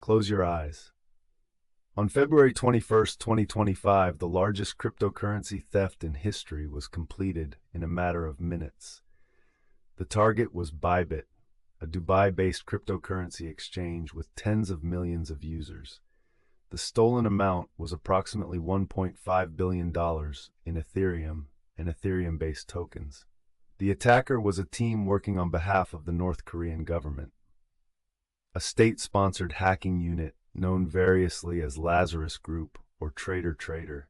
Close your eyes. On February 21st, 2025, the largest cryptocurrency theft in history was completed in a matter of minutes. The target was Bybit, a Dubai-based cryptocurrency exchange with tens of millions of users. The stolen amount was approximately $1.5 billion in Ethereum and Ethereum-based tokens. The attacker was a team working on behalf of the North Korean government. A state-sponsored hacking unit known variously as Lazarus Group or Trader,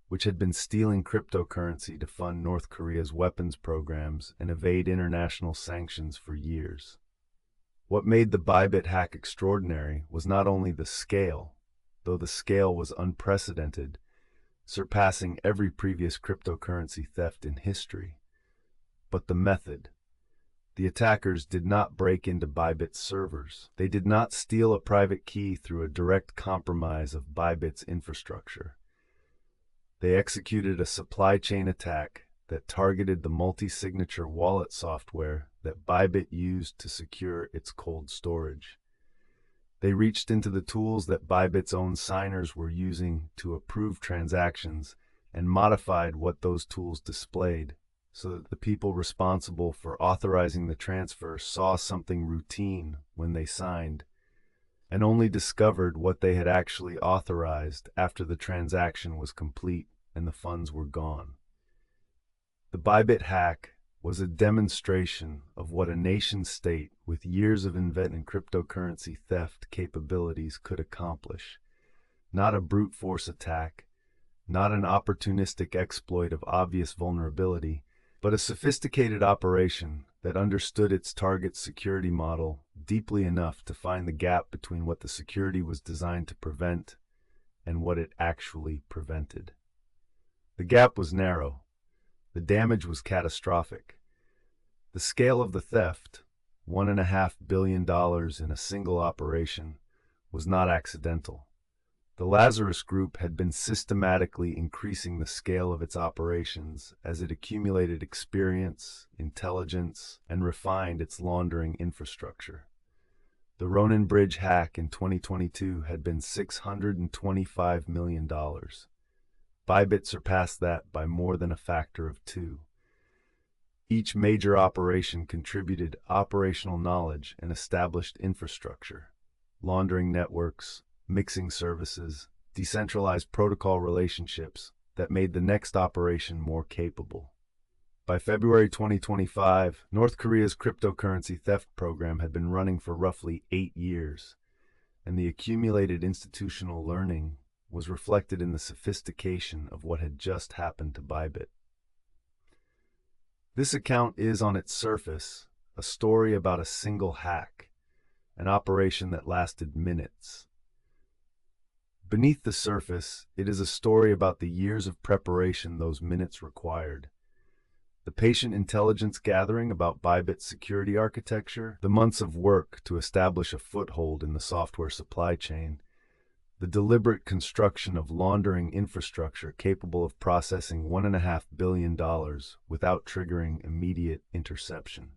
which had been stealing cryptocurrency to fund North Korea's weapons programs and evade international sanctions for years. What made the Bybit hack extraordinary was not only the scale, though the scale was unprecedented, surpassing every previous cryptocurrency theft in history, but the method. The attackers did not break into Bybit's servers. They did not steal a private key through a direct compromise of Bybit's infrastructure. They executed a supply chain attack that targeted the multi-signature wallet software that Bybit used to secure its cold storage. They reached into the tools that Bybit's own signers were using to approve transactions and modified what those tools displayed, so that the people responsible for authorizing the transfer saw something routine when they signed, and only discovered what they had actually authorized after the transaction was complete and the funds were gone. The Bybit hack was a demonstration of what a nation-state with years of inventing cryptocurrency theft capabilities could accomplish. Not a brute force attack, not an opportunistic exploit of obvious vulnerability, but a sophisticated operation that understood its target's security model deeply enough to find the gap between what the security was designed to prevent and what it actually prevented. The gap was narrow. The damage was catastrophic. The scale of the theft, $1.5 billion in a single operation, was not accidental. The Lazarus Group had been systematically increasing the scale of its operations as it accumulated experience, intelligence, and refined its laundering infrastructure. The Ronin Bridge hack in 2022 had been $625 million. Bybit surpassed that by more than a factor of 2. Each major operation contributed operational knowledge and established infrastructure, laundering networks, mixing services, decentralized protocol relationships that made the next operation more capable. By February 2025, North Korea's cryptocurrency theft program had been running for roughly 8 years, and the accumulated institutional learning was reflected in the sophistication of what had just happened to Bybit. This account is, on its surface, a story about a single hack, an operation that lasted minutes. Beneath the surface, it is a story about the years of preparation those minutes required. The patient intelligence gathering about Bybit's security architecture, the months of work to establish a foothold in the software supply chain, the deliberate construction of laundering infrastructure capable of processing $1.5 billion without triggering immediate interception.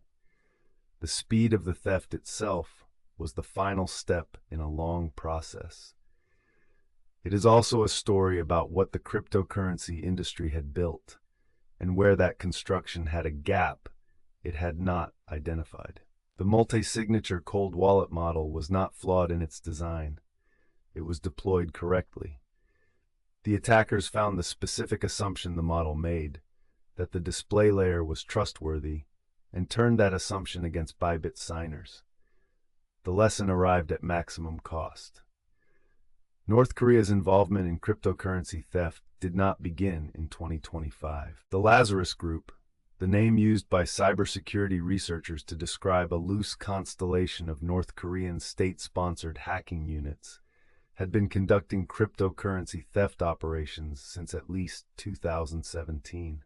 The speed of the theft itself was the final step in a long process. It is also a story about what the cryptocurrency industry had built, and where that construction had a gap it had not identified. The multi-signature cold wallet model was not flawed in its design. It was deployed correctly. The attackers found the specific assumption the model made, that the display layer was trustworthy, and turned that assumption against Bybit signers. The lesson arrived at maximum cost. North Korea's involvement in cryptocurrency theft did not begin in 2025. The Lazarus Group, the name used by cybersecurity researchers to describe a loose constellation of North Korean state-sponsored hacking units, had been conducting cryptocurrency theft operations since at least 2017.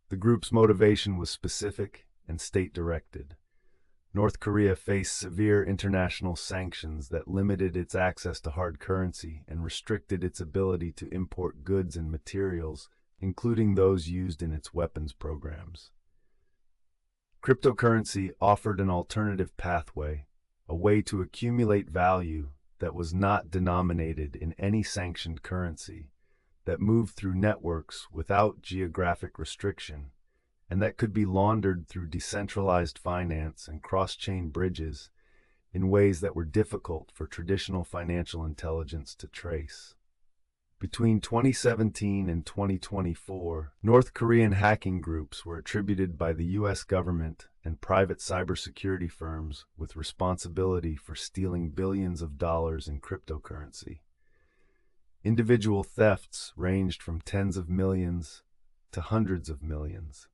The group's motivation was specific and state-directed. North Korea faced severe international sanctions that limited its access to hard currency and restricted its ability to import goods and materials, including those used in its weapons programs. Cryptocurrency offered an alternative pathway, a way to accumulate value that was not denominated in any sanctioned currency, that moved through networks without geographic restriction, and that could be laundered through decentralized finance and cross-chain bridges in ways that were difficult for traditional financial intelligence to trace. Between 2017 and 2024, North Korean hacking groups were attributed by the U.S. government and private cybersecurity firms with responsibility for stealing billions of dollars in cryptocurrency. Individual thefts ranged from tens of millions to hundreds of millions.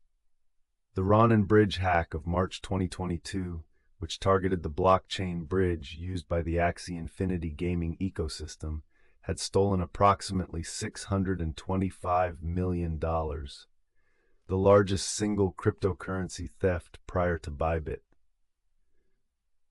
The Ronin Bridge hack of March 2022, which targeted the blockchain bridge used by the Axie Infinity gaming ecosystem, had stolen approximately $625 million, the largest single cryptocurrency theft prior to Bybit.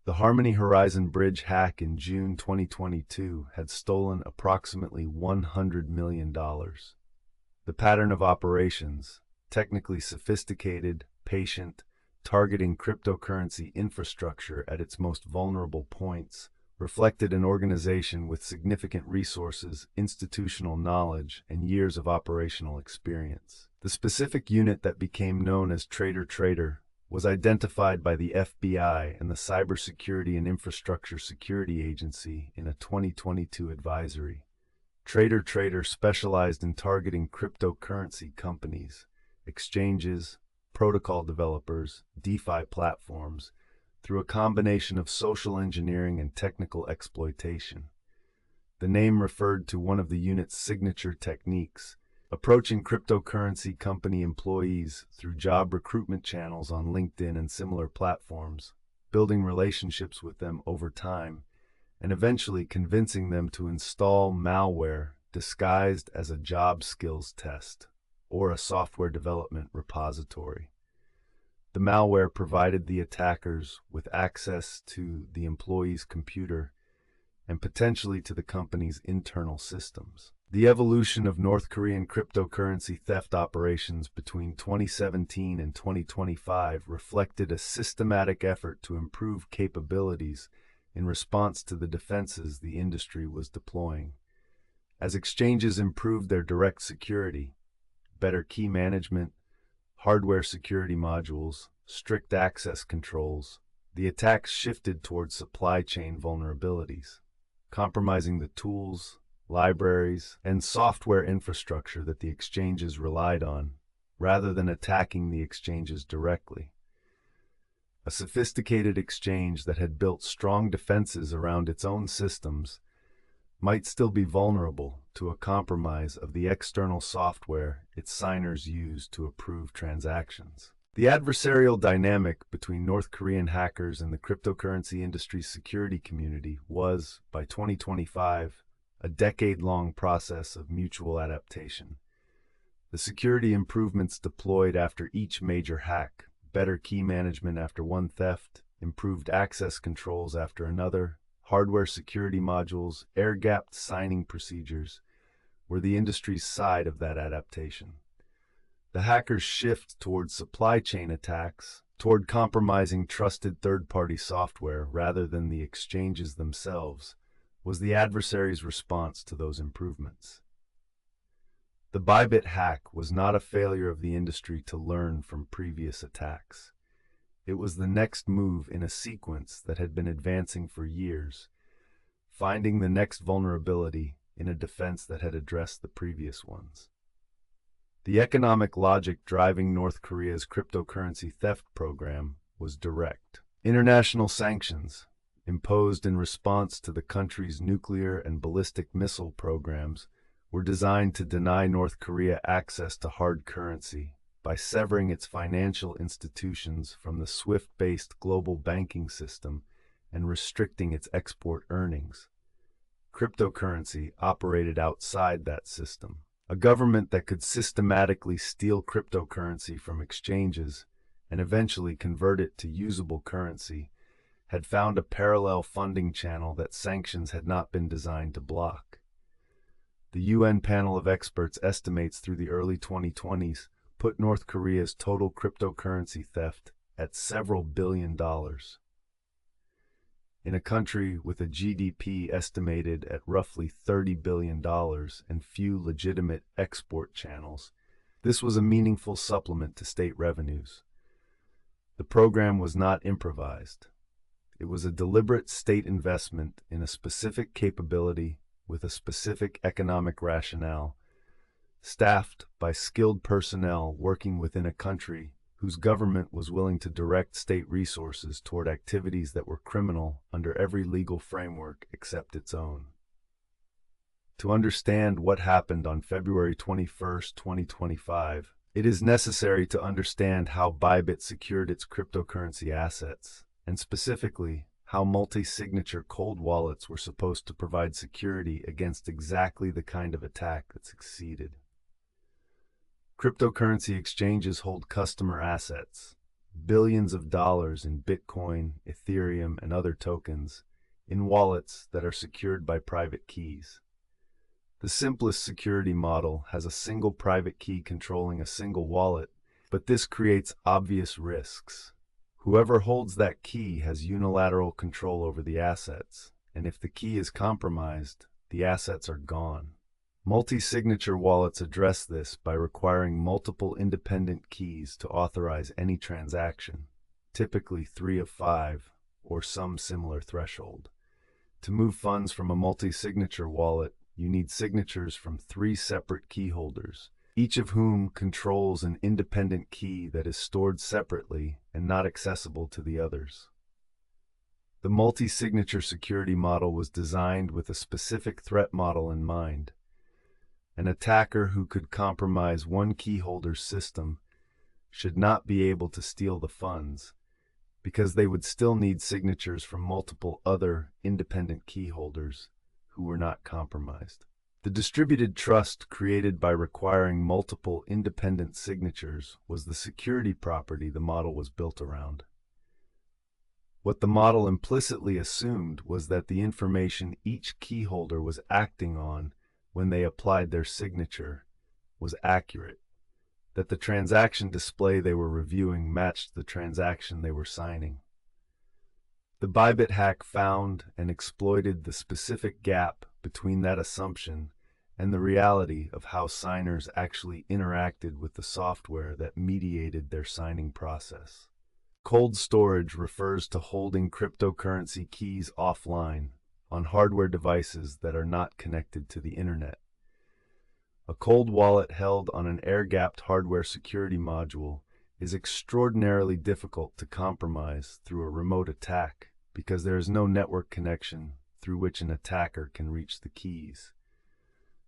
The Harmony Horizon Bridge hack in June 2022 had stolen approximately $100 million. The pattern of operations, technically sophisticated, patient, targeting cryptocurrency infrastructure at its most vulnerable points, reflected an organization with significant resources, institutional knowledge, and years of operational experience. The specific unit that became known as Trader was identified by the FBI and the Cybersecurity and Infrastructure Security Agency in a 2022 advisory. Trader specialized in targeting cryptocurrency companies, exchanges, protocol developers, DeFi platforms, through a combination of social engineering and technical exploitation. The name referred to one of the unit's signature techniques, approaching cryptocurrency company employees through job recruitment channels on LinkedIn and similar platforms, building relationships with them over time, and eventually convincing them to install malware disguised as a job skills test or a software development repository. The malware provided the attackers with access to the employee's computer and potentially to the company's internal systems. The evolution of North Korean cryptocurrency theft operations between 2017 and 2025 reflected a systematic effort to improve capabilities in response to the defenses the industry was deploying. As exchanges improved their direct security, better key management, hardware security modules, strict access controls, the attacks shifted towards supply chain vulnerabilities, compromising the tools, libraries, and software infrastructure that the exchanges relied on, rather than attacking the exchanges directly. A sophisticated exchange that had built strong defenses around its own systems might still be vulnerable to a compromise of the external software its signers used to approve transactions. The adversarial dynamic between North Korean hackers and the cryptocurrency industry's security community was, by 2025, a decade-long process of mutual adaptation. The security improvements deployed after each major hack, better key management after one theft, improved access controls after another, hardware security modules, air-gapped signing procedures, were the industry's side of that adaptation. The hackers' shift toward supply chain attacks, toward compromising trusted third-party software rather than the exchanges themselves, was the adversary's response to those improvements. The Bybit hack was not a failure of the industry to learn from previous attacks. It was the next move in a sequence that had been advancing for years, finding the next vulnerability in a defense that had addressed the previous ones. The economic logic driving North Korea's cryptocurrency theft program was direct. International sanctions, imposed in response to the country's nuclear and ballistic missile programs, were designed to deny North Korea access to hard currency by severing its financial institutions from the SWIFT-based global banking system and restricting its export earnings. Cryptocurrency operated outside that system. A government that could systematically steal cryptocurrency from exchanges and eventually convert it to usable currency had found a parallel funding channel that sanctions had not been designed to block. The UN panel of experts estimates through the early 2020s put North Korea's total cryptocurrency theft at several $billion. In a country with a GDP estimated at roughly $30 billion and few legitimate export channels, this was a meaningful supplement to state revenues. The program was not improvised. It was a deliberate state investment in a specific capability with a specific economic rationale, staffed by skilled personnel working within a country whose government was willing to direct state resources toward activities that were criminal under every legal framework except its own. To understand what happened on February 21, 2025, it is necessary to understand how Bybit secured its cryptocurrency assets, and specifically, how multi-signature cold wallets were supposed to provide security against exactly the kind of attack that succeeded. Cryptocurrency exchanges hold customer assets, billions of dollars in Bitcoin, Ethereum, and other tokens, in wallets that are secured by private keys. The simplest security model has a single private key controlling a single wallet, but this creates obvious risks. Whoever holds that key has unilateral control over the assets, and if the key is compromised, the assets are gone. Multi-signature wallets address this by requiring multiple independent keys to authorize any transaction, typically 3 of 5, or some similar threshold. To move funds from a multi-signature wallet, you need signatures from 3 separate key holders, each of whom controls an independent key that is stored separately and not accessible to the others. The multi-signature security model was designed with a specific threat model in mind. An attacker who could compromise one key holder's system should not be able to steal the funds, because they would still need signatures from multiple other independent key holders who were not compromised. The distributed trust created by requiring multiple independent signatures was the security property the model was built around. What the model implicitly assumed was that the information each key holder was acting on when they applied their signature was accurate, that the transaction display they were reviewing matched the transaction they were signing. The Bybit hack found and exploited the specific gap between that assumption and the reality of how signers actually interacted with the software that mediated their signing process. Cold storage refers to holding cryptocurrency keys offline on hardware devices that are not connected to the internet. A cold wallet held on an air-gapped hardware security module is extraordinarily difficult to compromise through a remote attack because there is no network connection through which an attacker can reach the keys.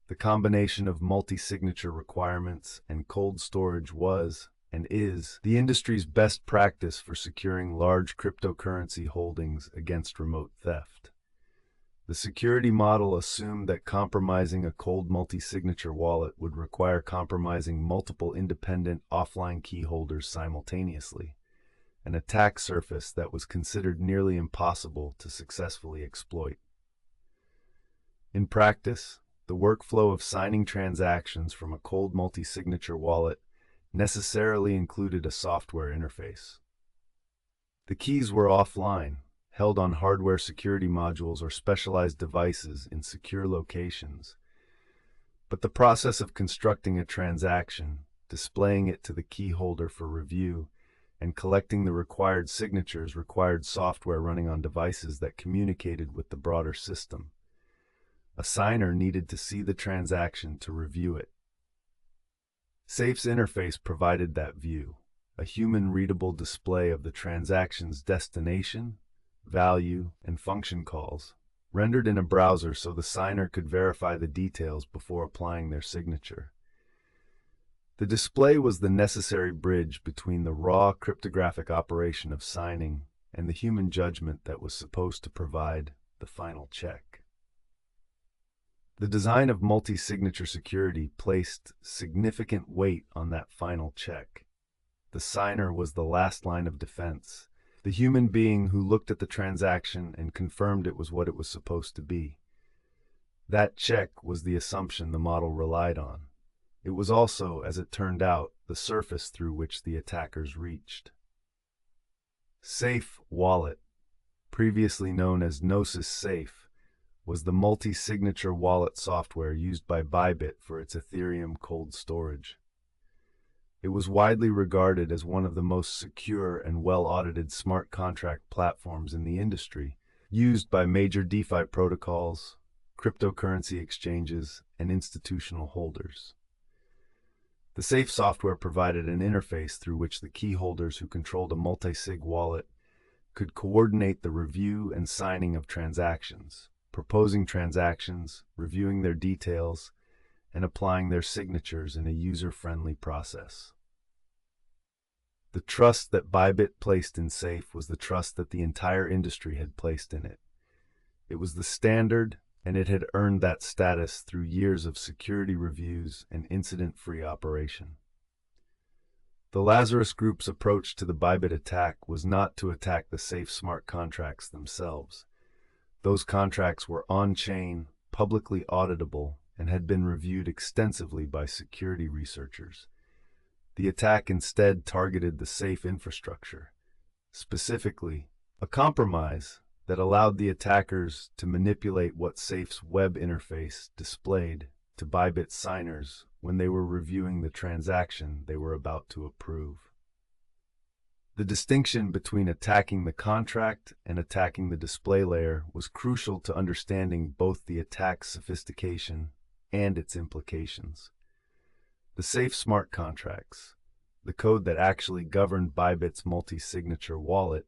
The combination of multi-signature requirements and cold storage was, and is, the industry's best practice for securing large cryptocurrency holdings against remote theft. The security model assumed that compromising a cold multi-signature wallet would require compromising multiple independent offline key holders simultaneously, an attack surface that was considered nearly impossible to successfully exploit. In practice, the workflow of signing transactions from a cold multi-signature wallet necessarily included a software interface. The keys were offline, held on hardware security modules or specialized devices in secure locations. But the process of constructing a transaction, displaying it to the key holder for review, and collecting the required signatures required software running on devices that communicated with the broader system. A signer needed to see the transaction to review it. SAFE's interface provided that view, a human-readable display of the transaction's destination, value, and function calls, rendered in a browser so the signer could verify the details before applying their signature. The display was the necessary bridge between the raw cryptographic operation of signing and the human judgment that was supposed to provide the final check. The design of multi-signature security placed significant weight on that final check. The signer was the last line of defense, the human being who looked at the transaction and confirmed it was what it was supposed to be. That check was the assumption the model relied on. It was also, as it turned out, the surface through which the attackers reached. Safe Wallet previously known as Gnosis Safe, was the multi-signature wallet software used by Bybit for its Ethereum cold storage. It was widely regarded as one of the most secure and well-audited smart contract platforms in the industry, used by major DeFi protocols, cryptocurrency exchanges, and institutional holders. The Safe software provided an interface through which the key holders who controlled a multi-sig wallet could coordinate the review and signing of transactions, proposing transactions, reviewing their details, and applying their signatures in a user-friendly process. The trust that Bybit placed in Safe was the trust that the entire industry had placed in it. It was the standard, and it had earned that status through years of security reviews and incident-free operation. The Lazarus Group's approach to the Bybit attack was not to attack the Safe smart contracts themselves. Those contracts were on-chain, publicly auditable, and had been reviewed extensively by security researchers. The attack instead targeted the Safe infrastructure, specifically a compromise that allowed the attackers to manipulate what Safe's web interface displayed to Bybit signers when they were reviewing the transaction they were about to approve. The distinction between attacking the contract and attacking the display layer was crucial to understanding both the attack's sophistication and its implications. The Safe smart contracts, the code that actually governed Bybit's multi-signature wallet,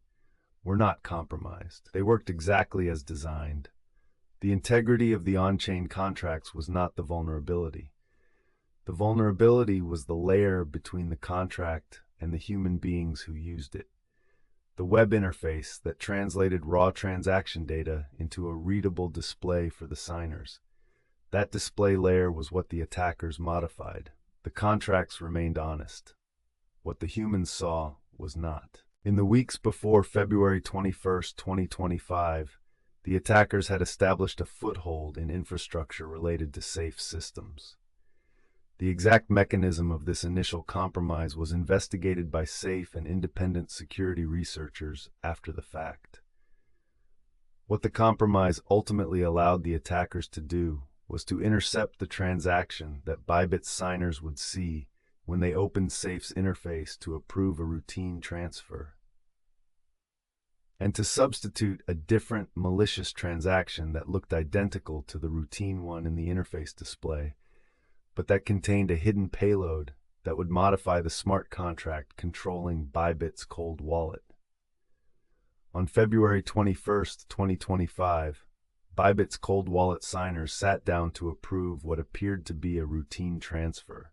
were not compromised. They worked exactly as designed. The integrity of the on-chain contracts was not the vulnerability. The vulnerability was the layer between the contract and the human beings who used it. The web interface that translated raw transaction data into a readable display for the signers. That display layer was what the attackers modified. The contracts remained honest. What the humans saw was not. In the weeks before February 21, 2025, the attackers had established a foothold in infrastructure related to Safe systems. The exact mechanism of this initial compromise was investigated by Safe and independent security researchers after the fact. What the compromise ultimately allowed the attackers to do was to intercept the transaction that Bybit's signers would see when they opened Safe's interface to approve a routine transfer, and to substitute a different malicious transaction that looked identical to the routine one in the interface display, but that contained a hidden payload that would modify the smart contract controlling Bybit's cold wallet. On February 21, 2025, Bybit's cold wallet signers sat down to approve what appeared to be a routine transfer.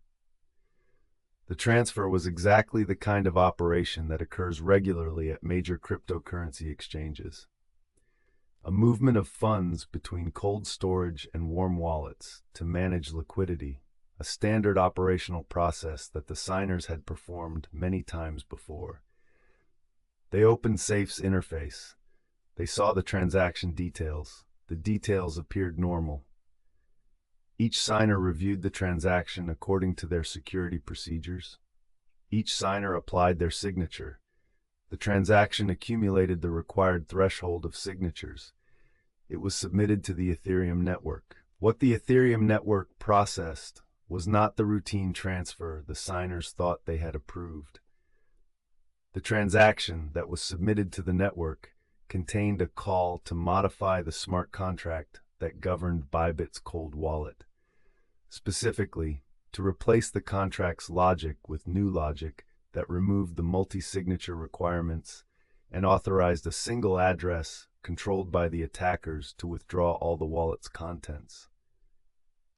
The transfer was exactly the kind of operation that occurs regularly at major cryptocurrency exchanges. A movement of funds between cold storage and warm wallets to manage liquidity, a standard operational process that the signers had performed many times before. They opened Safe's interface. They saw the transaction details. The details appeared normal. Each signer reviewed the transaction according to their security procedures. Each signer applied their signature. The transaction accumulated the required threshold of signatures. It was submitted to the Ethereum network. What the Ethereum network processed was not the routine transfer the signers thought they had approved. The transaction that was submitted to the network contained a call to modify the smart contract that governed Bybit's cold wallet. Specifically, to replace the contract's logic with new logic that removed the multi-signature requirements and authorized a single address controlled by the attackers to withdraw all the wallet's contents.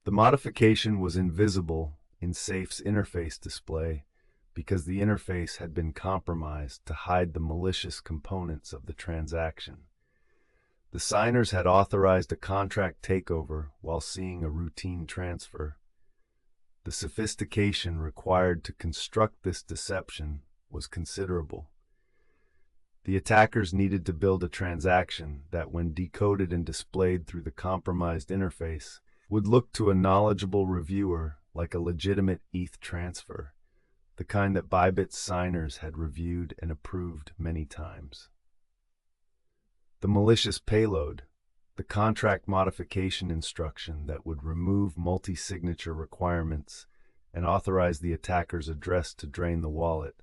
The modification was invisible in Safe's interface display because the interface had been compromised to hide the malicious components of the transaction. The signers had authorized a contract takeover while seeing a routine transfer. The sophistication required to construct this deception was considerable. The attackers needed to build a transaction that, when decoded and displayed through the compromised interface, would look to a knowledgeable reviewer like a legitimate ETH transfer, the kind that Bybit's signers had reviewed and approved many times. The malicious payload, the contract modification instruction that would remove multi-signature requirements and authorize the attacker's address to drain the wallet,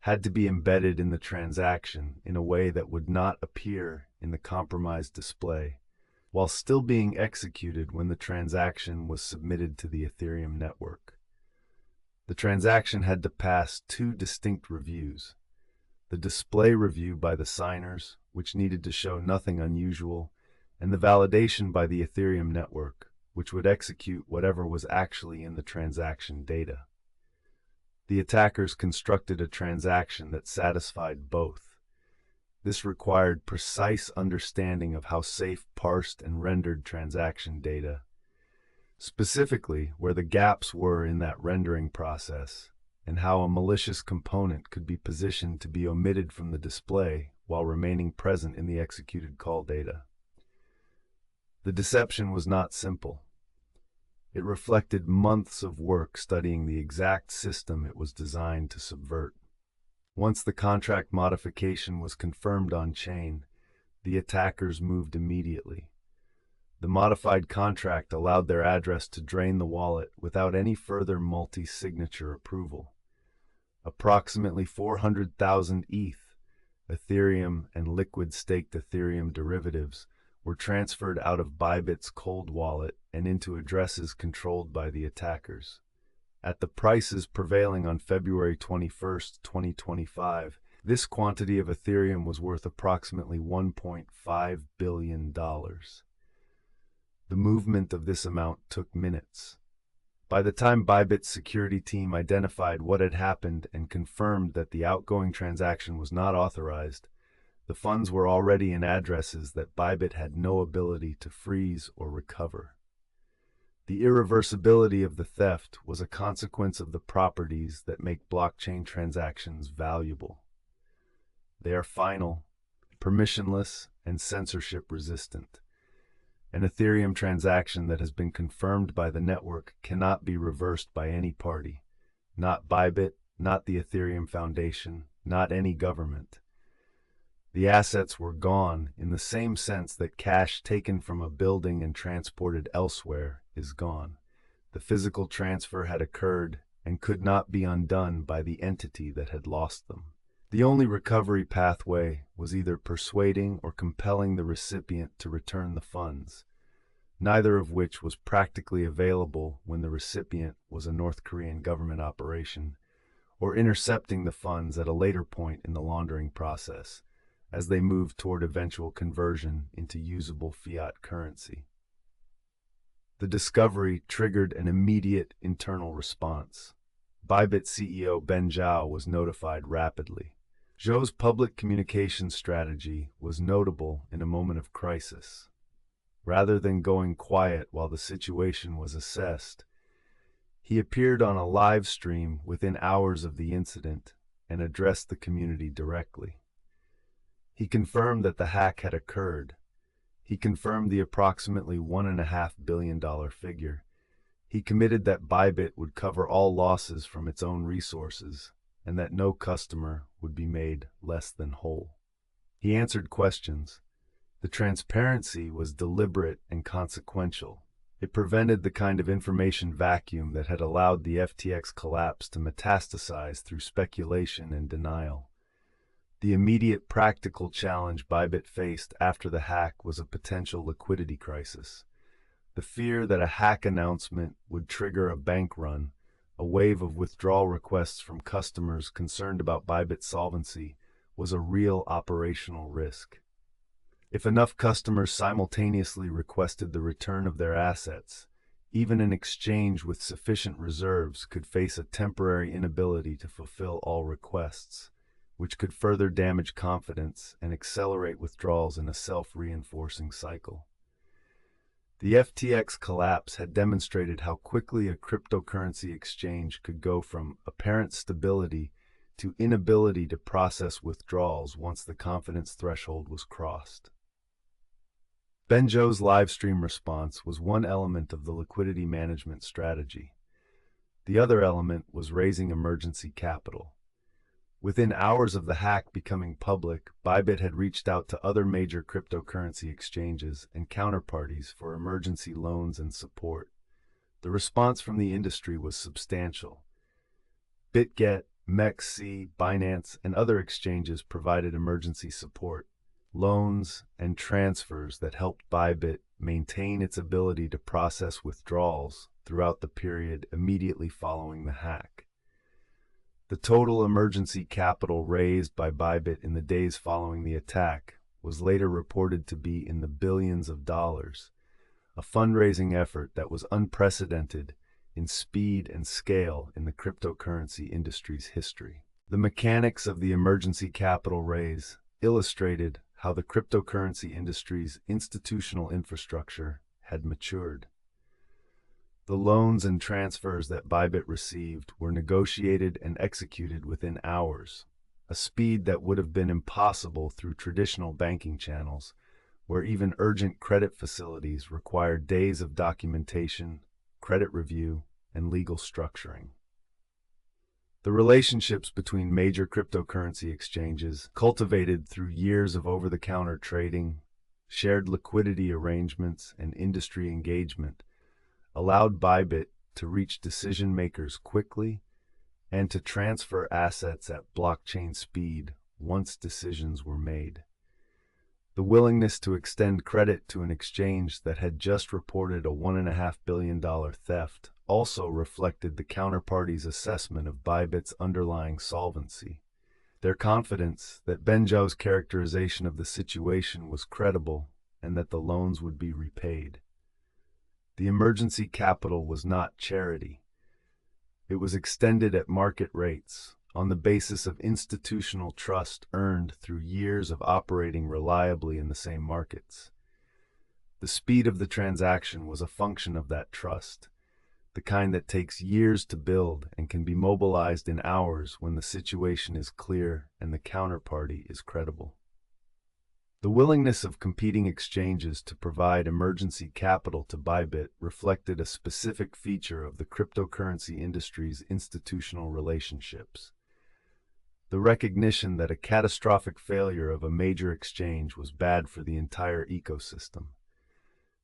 had to be embedded in the transaction in a way that would not appear in the compromised display, while still being executed when the transaction was submitted to the Ethereum network. The transaction had to pass two distinct reviews: the display review by the signers, which needed to show nothing unusual, and the validation by the Ethereum network, which would execute whatever was actually in the transaction data. The attackers constructed a transaction that satisfied both. This required precise understanding of how safe parsed and rendered transaction data, specifically where the gaps were in that rendering process, and how a malicious component could be positioned to be omitted from the display while remaining present in the executed call data. The deception was not simple. It reflected months of work studying the exact system it was designed to subvert. Once the contract modification was confirmed on-chain, the attackers moved immediately. The modified contract allowed their address to drain the wallet without any further multi-signature approval. Approximately 400,000 ETH, Ethereum and liquid-staked Ethereum derivatives, were transferred out of Bybit's cold wallet and into addresses controlled by the attackers. At the prices prevailing on February 21, 2025, this quantity of Ethereum was worth approximately $1.5 billion. The movement of this amount took minutes. By the time Bybit's security team identified what had happened and confirmed that the outgoing transaction was not authorized, the funds were already in addresses that Bybit had no ability to freeze or recover. The irreversibility of the theft was a consequence of the properties that make blockchain transactions valuable. They are final, permissionless, and censorship-resistant. An Ethereum transaction that has been confirmed by the network cannot be reversed by any party, not Bybit, not the Ethereum Foundation, not any government. The assets were gone in the same sense that cash taken from a building and transported elsewhere is gone. The physical transfer had occurred and could not be undone by the entity that had lost them. The only recovery pathway was either persuading or compelling the recipient to return the funds, neither of which was practically available when the recipient was a North Korean government operation, or intercepting the funds at a later point in the laundering process, as they moved toward eventual conversion into usable fiat currency. The discovery triggered an immediate internal response. Bybit CEO Ben Zhao was notified rapidly. Zhou's public communication strategy was notable in a moment of crisis. Rather than going quiet while the situation was assessed, he appeared on a live stream within hours of the incident and addressed the community directly. He confirmed that the hack had occurred. He confirmed the approximately $1.5 billion figure. He committed that Bybit would cover all losses from its own resources and that no customer would be made less than whole. He answered questions. The transparency was deliberate and consequential. It prevented the kind of information vacuum that had allowed the FTX collapse to metastasize through speculation and denial. The immediate practical challenge Bybit faced after the hack was a potential liquidity crisis. The fear that a hack announcement would trigger a bank run, a wave of withdrawal requests from customers concerned about Bybit's solvency, was a real operational risk. If enough customers simultaneously requested the return of their assets, even an exchange with sufficient reserves could face a temporary inability to fulfill all requests, which could further damage confidence and accelerate withdrawals in a self-reinforcing cycle. The FTX collapse had demonstrated how quickly a cryptocurrency exchange could go from apparent stability to inability to process withdrawals once the confidence threshold was crossed. Ben Zhou's livestream response was one element of the liquidity management strategy. The other element was raising emergency capital. Within hours of the hack becoming public, Bybit had reached out to other major cryptocurrency exchanges and counterparties for emergency loans and support. The response from the industry was substantial. BitGet, MEXC, Binance, and other exchanges provided emergency support, loans, and transfers that helped Bybit maintain its ability to process withdrawals throughout the period immediately following the hack. The total emergency capital raised by Bybit in the days following the attack was later reported to be in the billions of dollars, a fundraising effort that was unprecedented in speed and scale in the cryptocurrency industry's history. The mechanics of the emergency capital raise illustrated how the cryptocurrency industry's institutional infrastructure had matured. The loans and transfers that Bybit received were negotiated and executed within hours, a speed that would have been impossible through traditional banking channels, where even urgent credit facilities required days of documentation, credit review, and legal structuring. The relationships between major cryptocurrency exchanges, cultivated through years of over-the-counter trading, shared liquidity arrangements, and industry engagement, allowed Bybit to reach decision-makers quickly and to transfer assets at blockchain speed once decisions were made. The willingness to extend credit to an exchange that had just reported a $1.5 billion theft also reflected the counterparty's assessment of Bybit's underlying solvency. Their confidence that Benjo's characterization of the situation was credible and that the loans would be repaid. The emergency capital was not charity. It was extended at market rates, on the basis of institutional trust earned through years of operating reliably in the same markets. The speed of the transaction was a function of that trust, the kind that takes years to build and can be mobilized in hours when the situation is clear and the counterparty is credible. The willingness of competing exchanges to provide emergency capital to Bybit reflected a specific feature of the cryptocurrency industry's institutional relationships: the recognition that a catastrophic failure of a major exchange was bad for the entire ecosystem.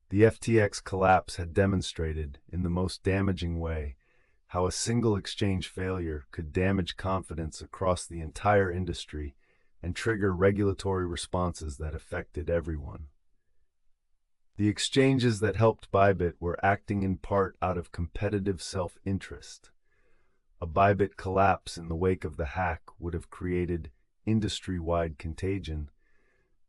The FTX collapse had demonstrated, in the most damaging way, how a single exchange failure could damage confidence across the entire industry and trigger regulatory responses that affected everyone. The exchanges that helped Bybit were acting in part out of competitive self-interest. A Bybit collapse in the wake of the hack would have created industry-wide contagion,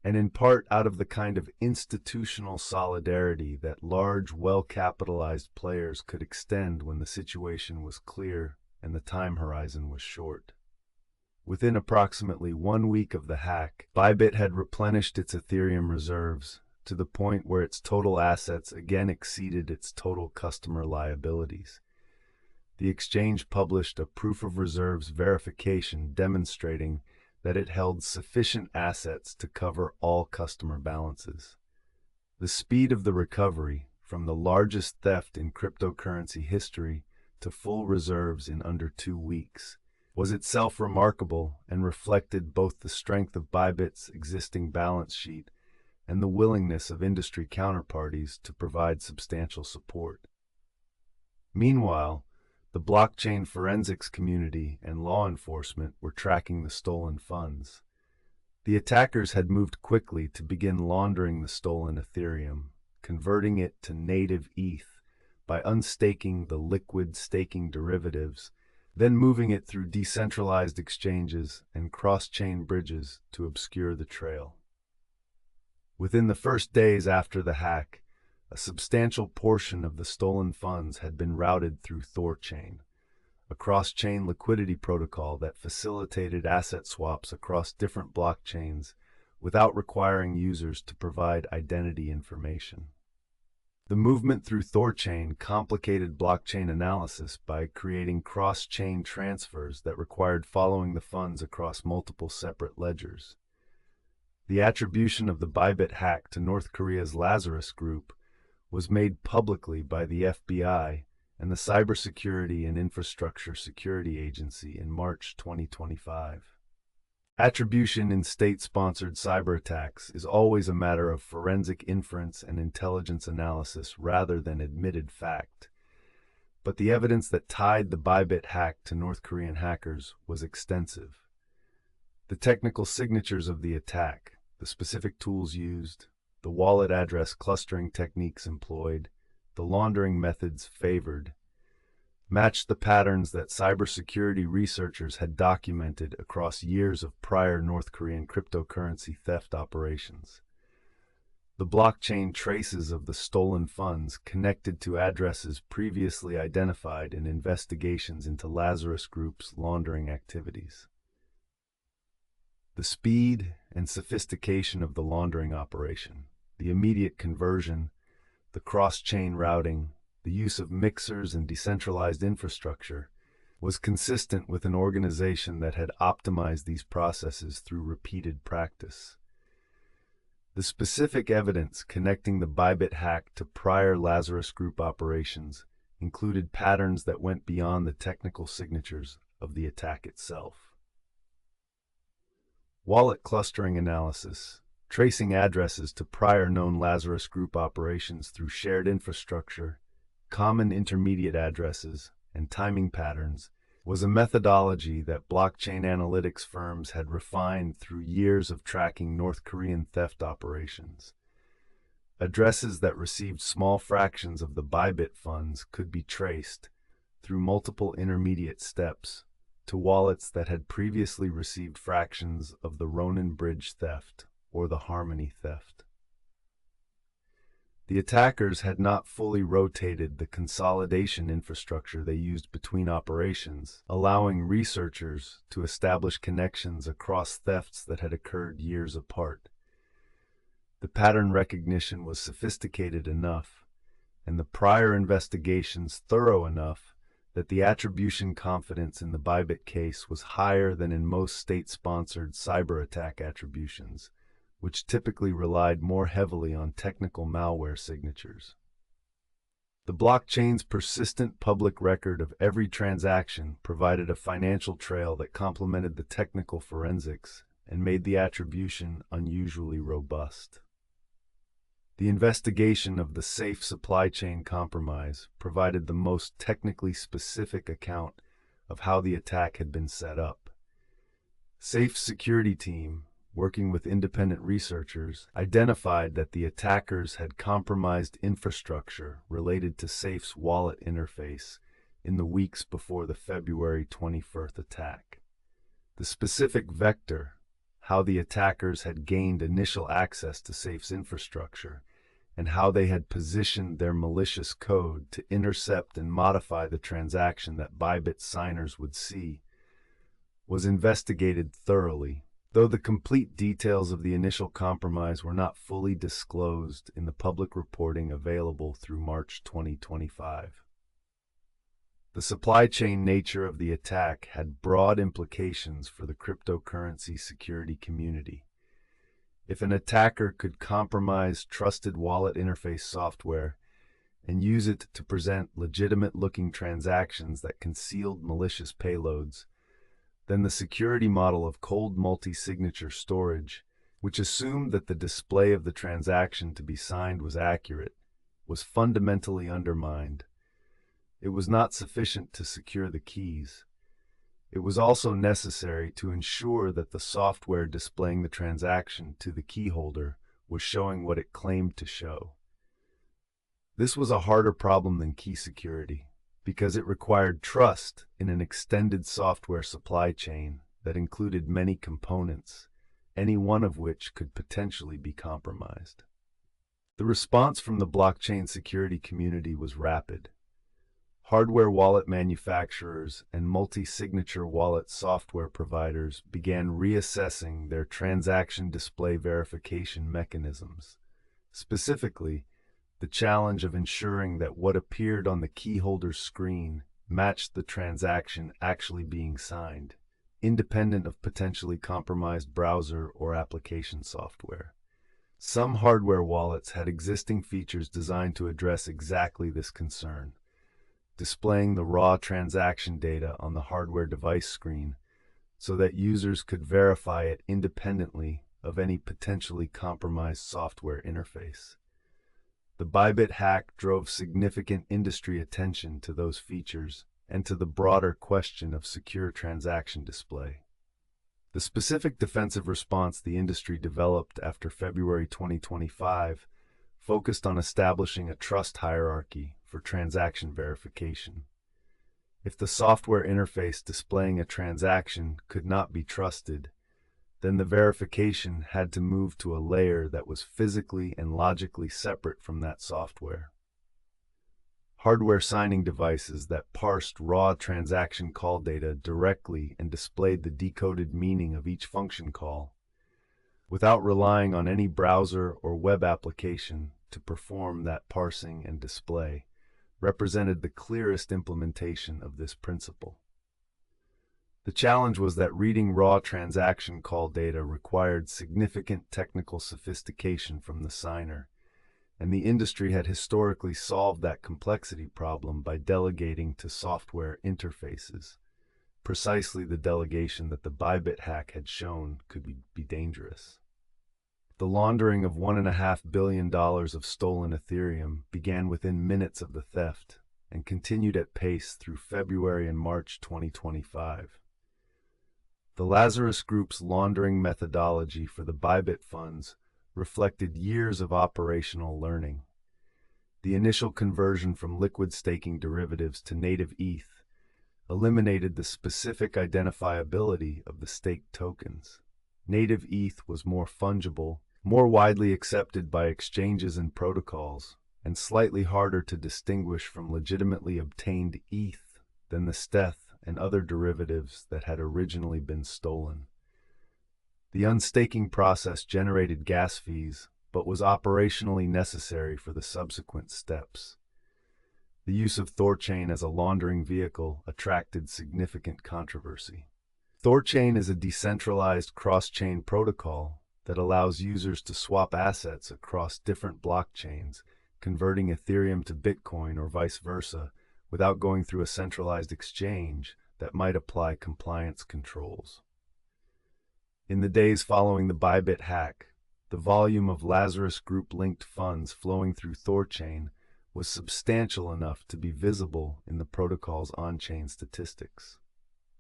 and in part out of the kind of institutional solidarity that large, well-capitalized players could extend when the situation was clear and the time horizon was short. Within approximately 1 week of the hack, Bybit had replenished its Ethereum reserves to the point where its total assets again exceeded its total customer liabilities. The exchange published a proof of reserves verification demonstrating that it held sufficient assets to cover all customer balances. The speed of the recovery, from the largest theft in cryptocurrency history to full reserves in under 2 weeks, was itself remarkable and reflected both the strength of Bybit's existing balance sheet and the willingness of industry counterparties to provide substantial support. Meanwhile, the blockchain forensics community and law enforcement were tracking the stolen funds. The attackers had moved quickly to begin laundering the stolen Ethereum, converting it to native ETH by unstaking the liquid staking derivatives, then moving it through decentralized exchanges and cross-chain bridges to obscure the trail. Within the first days after the hack, a substantial portion of the stolen funds had been routed through Thorchain, a cross-chain liquidity protocol that facilitated asset swaps across different blockchains without requiring users to provide identity information. The movement through Thorchain complicated blockchain analysis by creating cross-chain transfers that required following the funds across multiple separate ledgers. The attribution of the Bybit hack to North Korea's Lazarus Group was made publicly by the FBI and the Cybersecurity and Infrastructure Security Agency in March 2025. Attribution in state-sponsored cyber attacks is always a matter of forensic inference and intelligence analysis rather than admitted fact. But the evidence that tied the Bybit hack to North Korean hackers was extensive. The technical signatures of the attack, the specific tools used, the wallet address clustering techniques employed, the laundering methods favored, matched the patterns that cybersecurity researchers had documented across years of prior North Korean cryptocurrency theft operations. The blockchain traces of the stolen funds connected to addresses previously identified in investigations into Lazarus Group's laundering activities. The speed and sophistication of the laundering operation, the immediate conversion, the cross-chain routing, the use of mixers and decentralized infrastructure, was consistent with an organization that had optimized these processes through repeated practice. The specific evidence connecting the Bybit hack to prior Lazarus Group operations included patterns that went beyond the technical signatures of the attack itself. Wallet clustering analysis, tracing addresses to prior known Lazarus Group operations through shared infrastructure, common intermediate addresses, and timing patterns, was a methodology that blockchain analytics firms had refined through years of tracking North Korean theft operations. Addresses that received small fractions of the Bybit funds could be traced, through multiple intermediate steps, to wallets that had previously received fractions of the Ronin Bridge theft or the Harmony theft. The attackers had not fully rotated the consolidation infrastructure they used between operations, allowing researchers to establish connections across thefts that had occurred years apart. The pattern recognition was sophisticated enough, and the prior investigations thorough enough, that the attribution confidence in the Bybit case was higher than in most state-sponsored cyber attack attributions, which typically relied more heavily on technical malware signatures. The blockchain's persistent public record of every transaction provided a financial trail that complemented the technical forensics and made the attribution unusually robust. The investigation of the safe supply chain compromise provided the most technically specific account of how the attack had been set up. SAFE's security team, working with independent researchers, identified that the attackers had compromised infrastructure related to SAFE's wallet interface in the weeks before the February 21st attack. The specific vector, how the attackers had gained initial access to SAFE's infrastructure, and how they had positioned their malicious code to intercept and modify the transaction that Bybit signers would see, was investigated thoroughly, though the complete details of the initial compromise were not fully disclosed in the public reporting available through March 2025. The supply chain nature of the attack had broad implications for the cryptocurrency security community. If an attacker could compromise trusted wallet interface software and use it to present legitimate-looking transactions that concealed malicious payloads, then the security model of cold multi-signature storage, which assumed that the display of the transaction to be signed was accurate, was fundamentally undermined. It was not sufficient to secure the keys. It was also necessary to ensure that the software displaying the transaction to the key holder was showing what it claimed to show. This was a harder problem than key security, because it required trust in an extended software supply chain that included many components, any one of which could potentially be compromised. The response from the blockchain security community was rapid. Hardware wallet manufacturers and multi-signature wallet software providers began reassessing their transaction display verification mechanisms. Specifically, the challenge of ensuring that what appeared on the keyholder's screen matched the transaction actually being signed, independent of potentially compromised browser or application software. Some hardware wallets had existing features designed to address exactly this concern, displaying the raw transaction data on the hardware device screen so that users could verify it independently of any potentially compromised software interface. The Bybit hack drove significant industry attention to those features and to the broader question of secure transaction display. The specific defensive response the industry developed after February 2025 focused on establishing a trust hierarchy for transaction verification. If the software interface displaying a transaction could not be trusted, then the verification had to move to a layer that was physically and logically separate from that software. Hardware signing devices that parsed raw transaction call data directly and displayed the decoded meaning of each function call, without relying on any browser or web application to perform that parsing and display, represented the clearest implementation of this principle. The challenge was that reading raw transaction call data required significant technical sophistication from the signer, and the industry had historically solved that complexity problem by delegating to software interfaces, precisely the delegation that the Bybit hack had shown could be dangerous. The laundering of $1.5 billion of stolen Ethereum began within minutes of the theft and continued at pace through February and March 2025. The Lazarus Group's laundering methodology for the Bybit funds reflected years of operational learning. The initial conversion from liquid staking derivatives to native ETH eliminated the specific identifiability of the staked tokens. Native ETH was more fungible, more widely accepted by exchanges and protocols, and slightly harder to distinguish from legitimately obtained ETH than the stETH and other derivatives that had originally been stolen. The unstaking process generated gas fees, but was operationally necessary for the subsequent steps. The use of Thorchain as a laundering vehicle attracted significant controversy. Thorchain is a decentralized cross-chain protocol that allows users to swap assets across different blockchains, converting Ethereum to Bitcoin or vice versa, without going through a centralized exchange that might apply compliance controls. In the days following the Bybit hack, the volume of Lazarus Group-linked funds flowing through Thorchain was substantial enough to be visible in the protocol's on-chain statistics.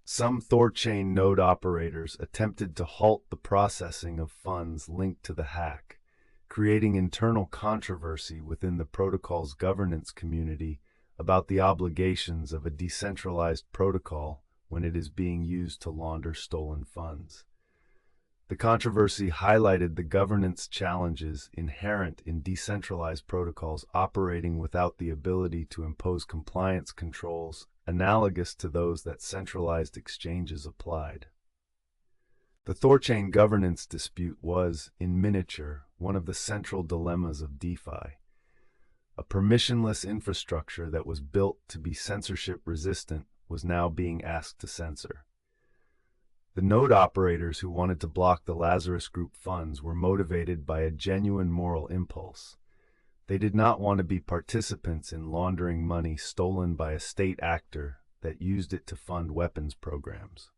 Some Thorchain node operators attempted to halt the processing of funds linked to the hack, creating internal controversy within the protocol's governance community about the obligations of a decentralized protocol when it is being used to launder stolen funds. The controversy highlighted the governance challenges inherent in decentralized protocols operating without the ability to impose compliance controls analogous to those that centralized exchanges applied. The Thorchain governance dispute was, in miniature, one of the central dilemmas of DeFi. A permissionless infrastructure that was built to be censorship-resistant was now being asked to censor. The node operators who wanted to block the Lazarus Group funds were motivated by a genuine moral impulse. They did not want to be participants in laundering money stolen by a state actor that used it to fund weapons programs.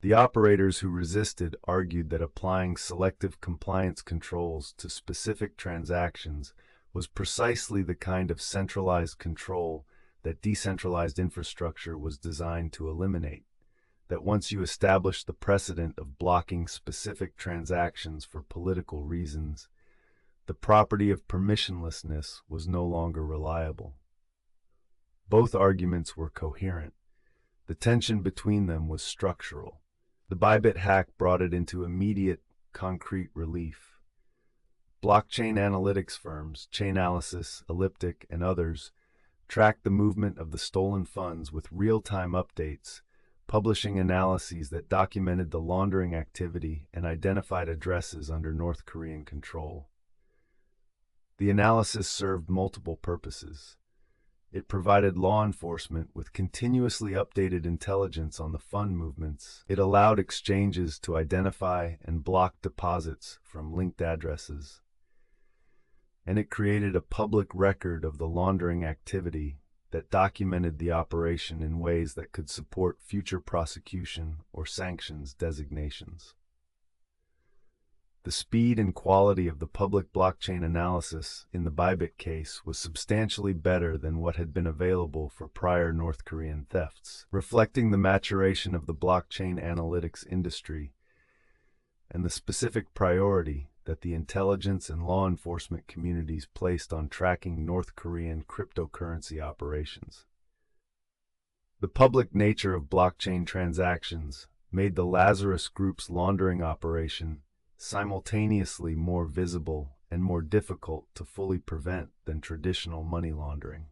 The operators who resisted argued that applying selective compliance controls to specific transactions was precisely the kind of centralized control that decentralized infrastructure was designed to eliminate. That once you establish the precedent of blocking specific transactions for political reasons, the property of permissionlessness was no longer reliable. Both arguments were coherent. The tension between them was structural. The Bybit hack brought it into immediate, concrete relief. Blockchain analytics firms, Chainalysis, Elliptic, and others tracked the movement of the stolen funds with real-time updates, publishing analyses that documented the laundering activity and identified addresses under North Korean control. The analysis served multiple purposes. It provided law enforcement with continuously updated intelligence on the fund movements. It allowed exchanges to identify and block deposits from linked addresses. And it created a public record of the laundering activity that documented the operation in ways that could support future prosecution or sanctions designations. The speed and quality of the public blockchain analysis in the Bybit case was substantially better than what had been available for prior North Korean thefts, reflecting the maturation of the blockchain analytics industry and the specific priority that the intelligence and law enforcement communities placed on tracking North Korean cryptocurrency operations. The public nature of blockchain transactions made the Lazarus Group's laundering operation simultaneously more visible and more difficult to fully prevent than traditional money laundering.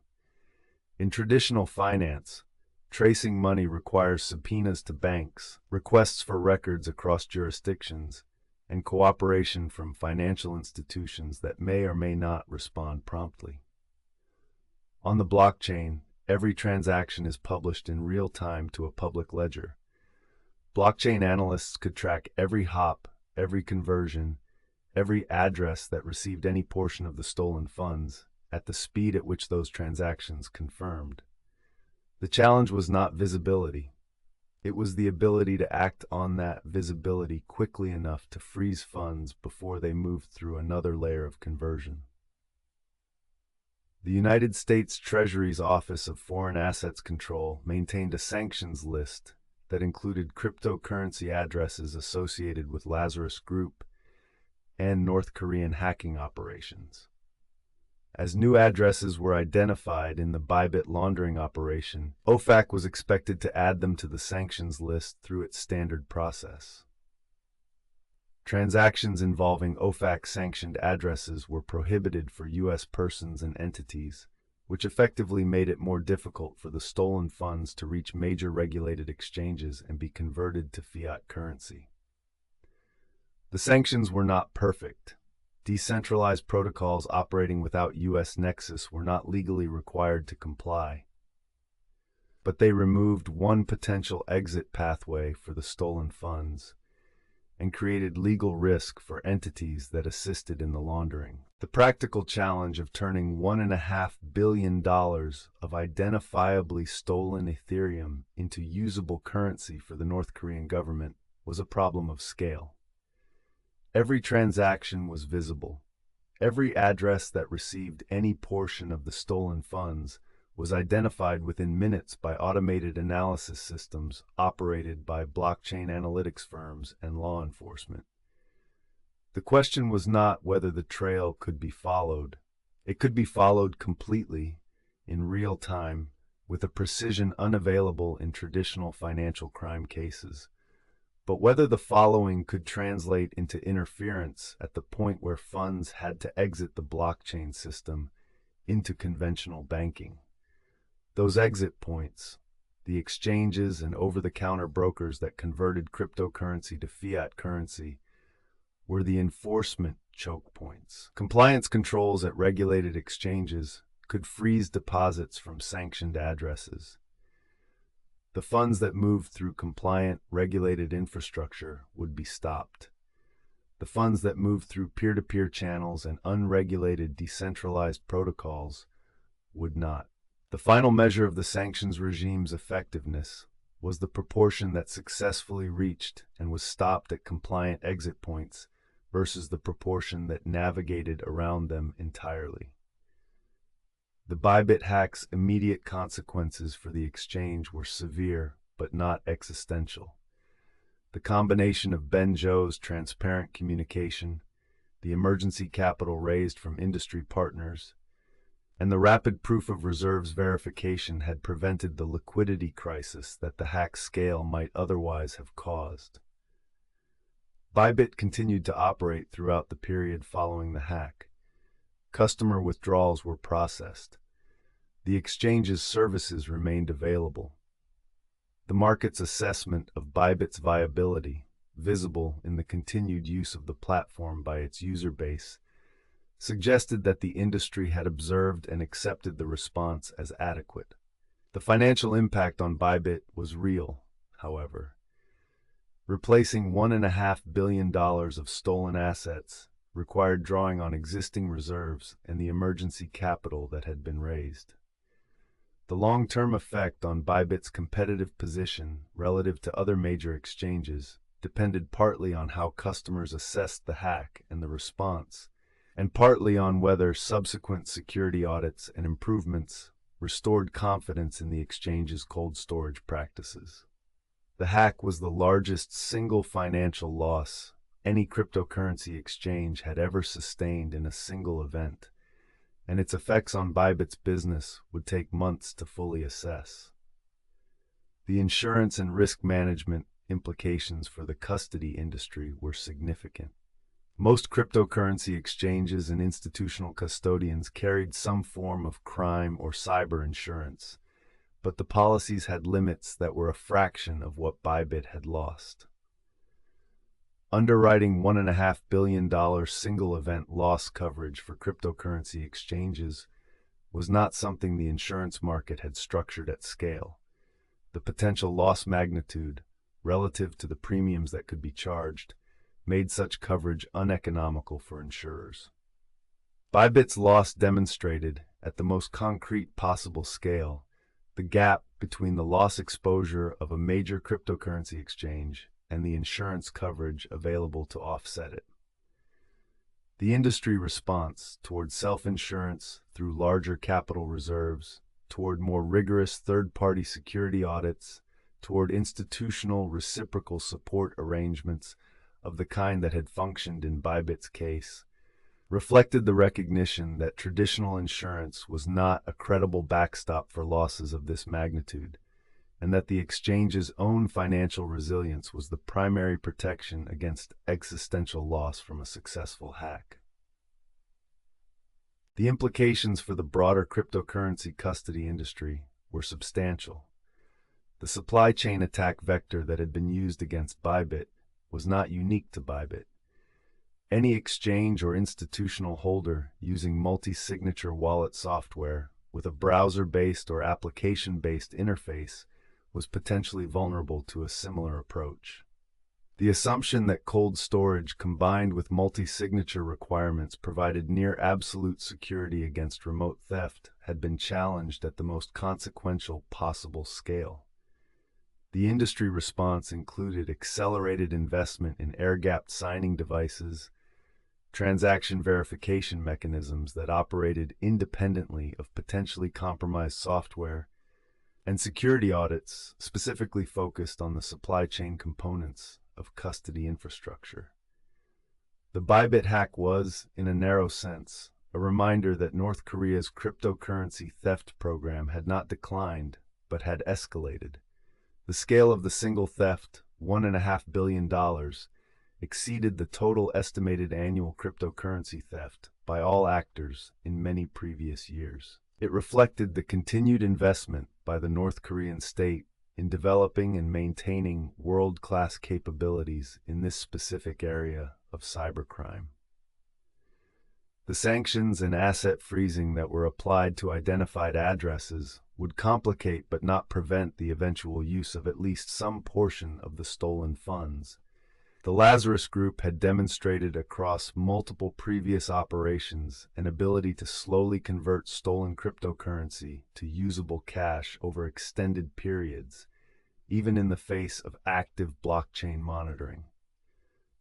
In traditional finance, tracing money requires subpoenas to banks, requests for records across jurisdictions, and cooperation from financial institutions that may or may not respond promptly. On the blockchain, every transaction is published in real time to a public ledger. Blockchain analysts could track every hop, every conversion, every address that received any portion of the stolen funds, at the speed at which those transactions confirmed. The challenge was not visibility. It was the ability to act on that visibility quickly enough to freeze funds before they moved through another layer of conversion. The United States Treasury's Office of Foreign Assets Control maintained a sanctions list that included cryptocurrency addresses associated with Lazarus Group and North Korean hacking operations. As new addresses were identified in the Bybit laundering operation, OFAC was expected to add them to the sanctions list through its standard process. Transactions involving OFAC-sanctioned addresses were prohibited for U.S. persons and entities, which effectively made it more difficult for the stolen funds to reach major regulated exchanges and be converted to fiat currency. The sanctions were not perfect. Decentralized protocols operating without U.S. nexus were not legally required to comply, but they removed one potential exit pathway for the stolen funds and created legal risk for entities that assisted in the laundering. The practical challenge of turning $1.5 billion of identifiably stolen Ethereum into usable currency for the North Korean government was a problem of scale. Every transaction was visible. Every address that received any portion of the stolen funds was identified within minutes by automated analysis systems operated by blockchain analytics firms and law enforcement. The question was not whether the trail could be followed. It could be followed completely, in real time, with a precision unavailable in traditional financial crime cases. But whether the following could translate into interference at the point where funds had to exit the blockchain system into conventional banking. Those exit points, the exchanges and over-the-counter brokers that converted cryptocurrency to fiat currency, were the enforcement choke points. Compliance controls at regulated exchanges could freeze deposits from sanctioned addresses. The funds that moved through compliant, regulated infrastructure would be stopped. The funds that moved through peer-to-peer channels and unregulated, decentralized protocols would not. The final measure of the sanctions regime's effectiveness was the proportion that successfully reached and was stopped at compliant exit points versus the proportion that navigated around them entirely. The Bybit hack's immediate consequences for the exchange were severe, but not existential. The combination of Ben Zhou's transparent communication, the emergency capital raised from industry partners, and the rapid proof of reserves verification had prevented the liquidity crisis that the hack scale might otherwise have caused. Bybit continued to operate throughout the period following the hack. Customer withdrawals were processed. The exchange's services remained available. The market's assessment of Bybit's viability, visible in the continued use of the platform by its user base, suggested that the industry had observed and accepted the response as adequate. The financial impact on Bybit was real, however. Replacing $1.5 billion of stolen assets required drawing on existing reserves and the emergency capital that had been raised. The long-term effect on Bybit's competitive position relative to other major exchanges depended partly on how customers assessed the hack and the response, and partly on whether subsequent security audits and improvements restored confidence in the exchange's cold storage practices. The hack was the largest single financial loss any cryptocurrency exchange had ever sustained in a single event, and its effects on Bybit's business would take months to fully assess. The insurance and risk management implications for the custody industry were significant. Most cryptocurrency exchanges and institutional custodians carried some form of crime or cyber insurance, but the policies had limits that were a fraction of what Bybit had lost. Underwriting $1.5 billion single-event loss coverage for cryptocurrency exchanges was not something the insurance market had structured at scale. The potential loss magnitude, relative to the premiums that could be charged, made such coverage uneconomical for insurers. Bybit's loss demonstrated, at the most concrete possible scale, the gap between the loss exposure of a major cryptocurrency exchange and the insurance coverage available to offset it. The industry response toward self-insurance through larger capital reserves, toward more rigorous third-party security audits, toward institutional reciprocal support arrangements of the kind that had functioned in Bybit's case, reflected the recognition that traditional insurance was not a credible backstop for losses of this magnitude, and that the exchange's own financial resilience was the primary protection against existential loss from a successful hack. The implications for the broader cryptocurrency custody industry were substantial. The supply chain attack vector that had been used against Bybit was not unique to Bybit. Any exchange or institutional holder using multi-signature wallet software with a browser-based or application-based interface was potentially vulnerable to a similar approach. The assumption that cold storage combined with multi-signature requirements provided near absolute security against remote theft had been challenged at the most consequential possible scale. The industry response included accelerated investment in air-gapped signing devices, transaction verification mechanisms that operated independently of potentially compromised software, and security audits specifically focused on the supply chain components of custody infrastructure. The Bybit hack was, in a narrow sense, a reminder that North Korea's cryptocurrency theft program had not declined, but had escalated. The scale of the single theft, $1.5 billion, exceeded the total estimated annual cryptocurrency theft by all actors in many previous years. It reflected the continued investment by the North Korean state in developing and maintaining world-class capabilities in this specific area of cybercrime. The sanctions and asset freezing that were applied to identified addresses would complicate but not prevent the eventual use of at least some portion of the stolen funds. The Lazarus Group had demonstrated across multiple previous operations an ability to slowly convert stolen cryptocurrency to usable cash over extended periods, even in the face of active blockchain monitoring.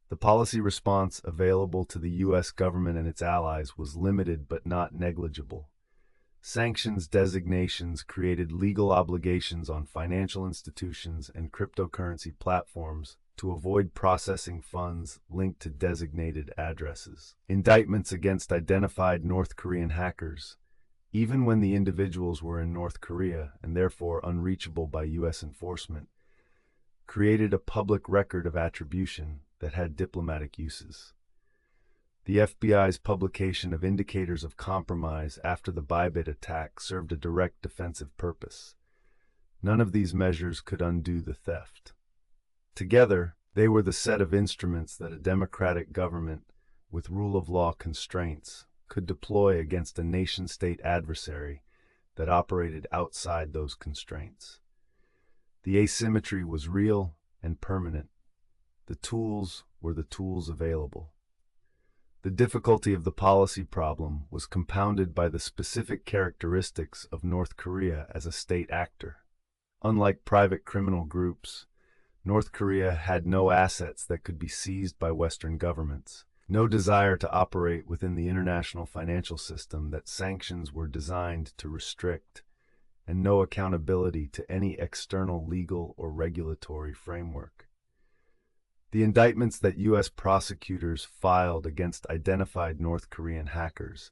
The policy response available to the U.S. government and its allies was limited but not negligible. Sanctions designations created legal obligations on financial institutions and cryptocurrency platforms to avoid processing funds linked to designated addresses. Indictments against identified North Korean hackers, even when the individuals were in North Korea and therefore unreachable by U.S. enforcement, created a public record of attribution that had diplomatic uses. The FBI's publication of indicators of compromise after the Bybit attack served a direct defensive purpose. None of these measures could undo the theft. Together, they were the set of instruments that a democratic government, with rule of law constraints, could deploy against a nation-state adversary that operated outside those constraints. The asymmetry was real and permanent. The tools were the tools available. The difficulty of the policy problem was compounded by the specific characteristics of North Korea as a state actor. Unlike private criminal groups, North Korea had no assets that could be seized by Western governments, no desire to operate within the international financial system that sanctions were designed to restrict, and no accountability to any external legal or regulatory framework. The indictments that U.S. prosecutors filed against identified North Korean hackers,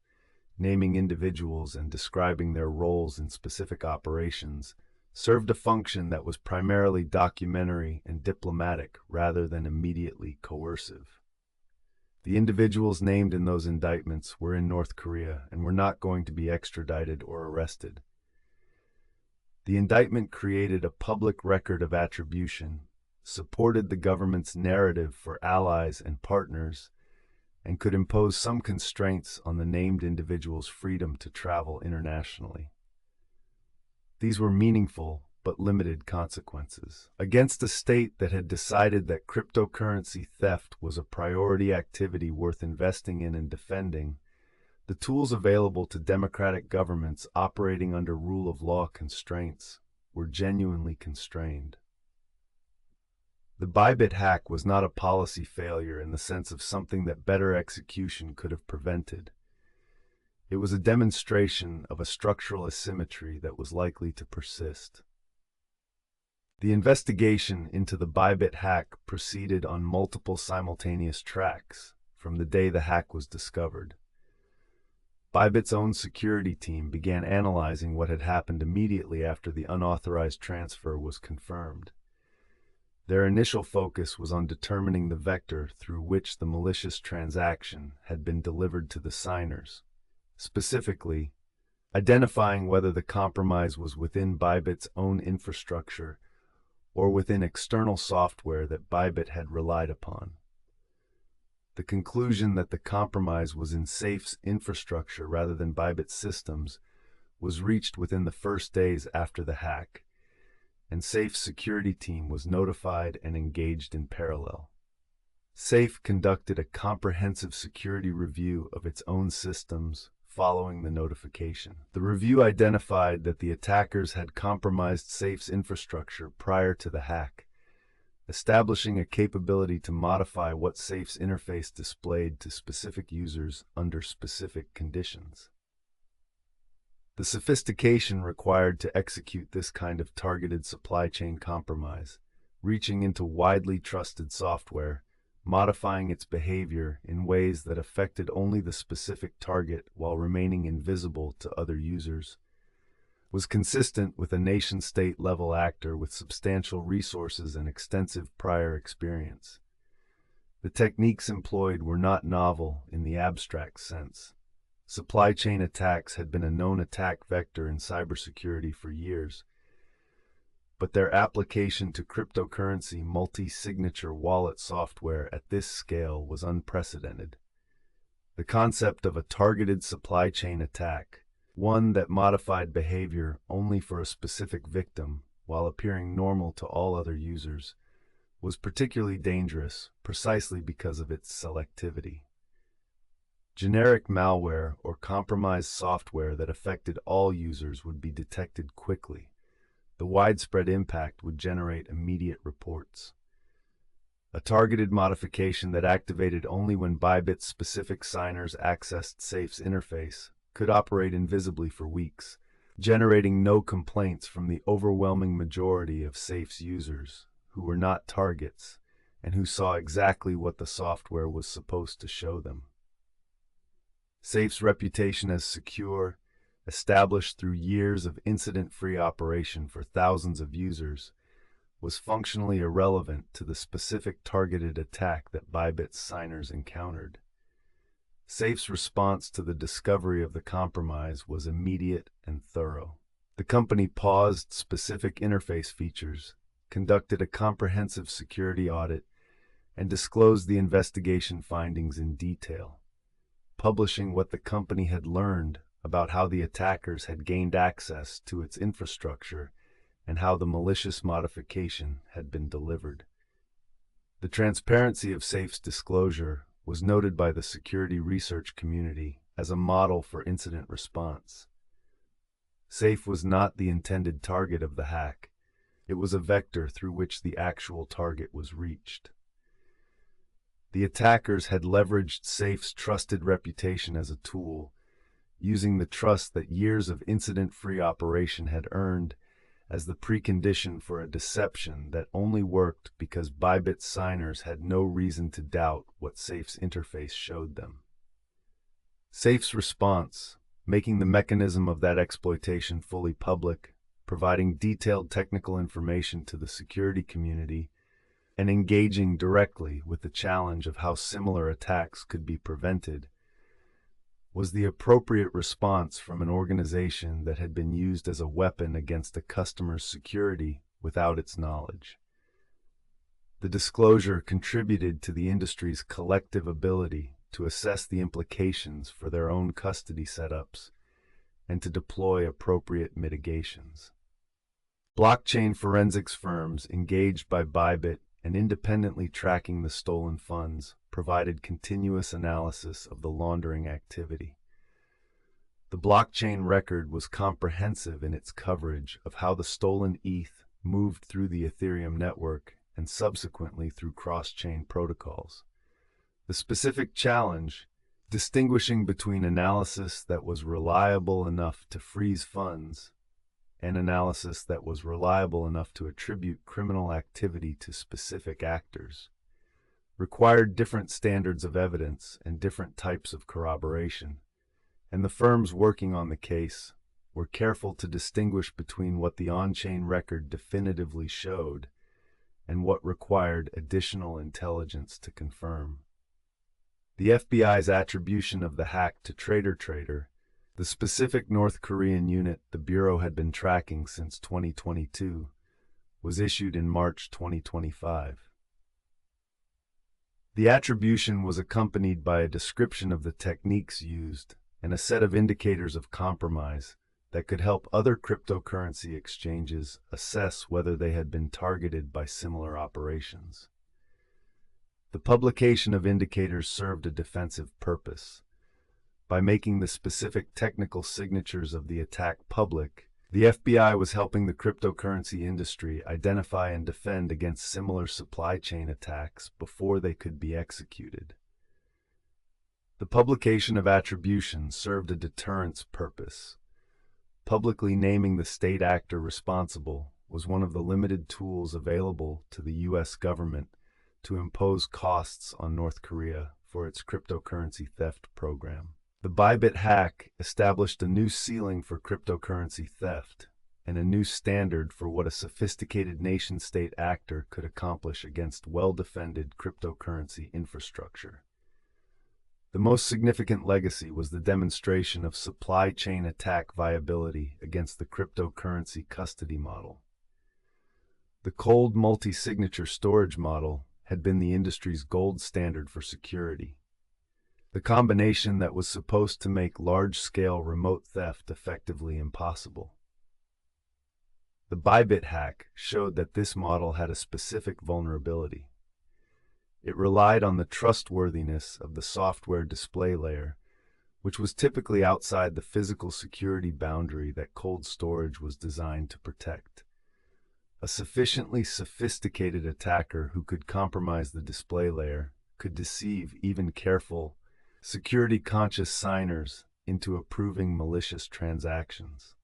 naming individuals and describing their roles in specific operations, served a function that was primarily documentary and diplomatic rather than immediately coercive. The individuals named in those indictments were in North Korea and were not going to be extradited or arrested. The indictment created a public record of attribution, supported the government's narrative for allies and partners, and could impose some constraints on the named individuals' freedom to travel internationally. These were meaningful but limited consequences. Against a state that had decided that cryptocurrency theft was a priority activity worth investing in and defending, the tools available to democratic governments operating under rule of law constraints were genuinely constrained. The Bybit hack was not a policy failure in the sense of something that better execution could have prevented. It was a demonstration of a structural asymmetry that was likely to persist. The investigation into the Bybit hack proceeded on multiple simultaneous tracks from the day the hack was discovered. Bybit's own security team began analyzing what had happened immediately after the unauthorized transfer was confirmed. Their initial focus was on determining the vector through which the malicious transaction had been delivered to the signers. Specifically, identifying whether the compromise was within Bybit's own infrastructure or within external software that Bybit had relied upon. The conclusion that the compromise was in Safe's infrastructure rather than Bybit's systems was reached within the first days after the hack, and Safe's security team was notified and engaged in parallel. Safe conducted a comprehensive security review of its own systems following the notification. The review identified that the attackers had compromised Safe's infrastructure prior to the hack, establishing a capability to modify what Safe's interface displayed to specific users under specific conditions. The sophistication required to execute this kind of targeted supply chain compromise, reaching into widely trusted software, modifying its behavior in ways that affected only the specific target while remaining invisible to other users, was consistent with a nation-state level actor with substantial resources and extensive prior experience. The techniques employed were not novel in the abstract sense. Supply chain attacks had been a known attack vector in cybersecurity for years, but their application to cryptocurrency multi-signature wallet software at this scale was unprecedented. The concept of a targeted supply chain attack, one that modified behavior only for a specific victim while appearing normal to all other users, was particularly dangerous precisely because of its selectivity. Generic malware or compromised software that affected all users would be detected quickly. The widespread impact would generate immediate reports. A targeted modification that activated only when Bybit's specific signers accessed Safe's interface could operate invisibly for weeks, generating no complaints from the overwhelming majority of Safe's users, who were not targets and who saw exactly what the software was supposed to show them. Safe's reputation as secure, established through years of incident-free operation for thousands of users, was functionally irrelevant to the specific targeted attack that Bybit's signers encountered. Safe's response to the discovery of the compromise was immediate and thorough. The company paused specific interface features, conducted a comprehensive security audit, and disclosed the investigation findings in detail, publishing what the company had learned about how the attackers had gained access to its infrastructure and how the malicious modification had been delivered. The transparency of Safe's disclosure was noted by the security research community as a model for incident response. SAFE was not the intended target of the hack. It was a vector through which the actual target was reached. The attackers had leveraged SAFE's trusted reputation as a tool, using the trust that years of incident-free operation had earned as the precondition for a deception that only worked because Bybit signers had no reason to doubt what SAFE's interface showed them. SAFE's response, making the mechanism of that exploitation fully public, providing detailed technical information to the security community, and engaging directly with the challenge of how similar attacks could be prevented, was the appropriate response from an organization that had been used as a weapon against a customer's security without its knowledge. The disclosure contributed to the industry's collective ability to assess the implications for their own custody setups and to deploy appropriate mitigations. Blockchain forensics firms engaged by Bybit and independently tracking the stolen funds provided continuous analysis of the laundering activity. The blockchain record was comprehensive in its coverage of how the stolen ETH moved through the Ethereum network and subsequently through cross-chain protocols. The specific challenge, distinguishing between analysis that was reliable enough to freeze funds and analysis that was reliable enough to attribute criminal activity to specific actors, required different standards of evidence and different types of corroboration, and the firms working on the case were careful to distinguish between what the on-chain record definitively showed and what required additional intelligence to confirm. The FBI's attribution of the hack to Trader, the specific North Korean unit the Bureau had been tracking since 2022, was issued in March 2025. The attribution was accompanied by a description of the techniques used and a set of indicators of compromise that could help other cryptocurrency exchanges assess whether they had been targeted by similar operations. The publication of indicators served a defensive purpose. By making the specific technical signatures of the attack public, the FBI was helping the cryptocurrency industry identify and defend against similar supply chain attacks before they could be executed. The publication of attribution served a deterrence purpose. Publicly naming the state actor responsible was one of the limited tools available to the U.S. government to impose costs on North Korea for its cryptocurrency theft program. The Bybit hack established a new ceiling for cryptocurrency theft and a new standard for what a sophisticated nation-state actor could accomplish against well-defended cryptocurrency infrastructure. The most significant legacy was the demonstration of supply chain attack viability against the cryptocurrency custody model. The cold multi-signature storage model had been the industry's gold standard for security. The combination that was supposed to make large-scale remote theft effectively impossible. The Bybit hack showed that this model had a specific vulnerability. It relied on the trustworthiness of the software display layer, which was typically outside the physical security boundary that cold storage was designed to protect. A sufficiently sophisticated attacker who could compromise the display layer could deceive even careful, security-conscious signers into approving malicious transactions.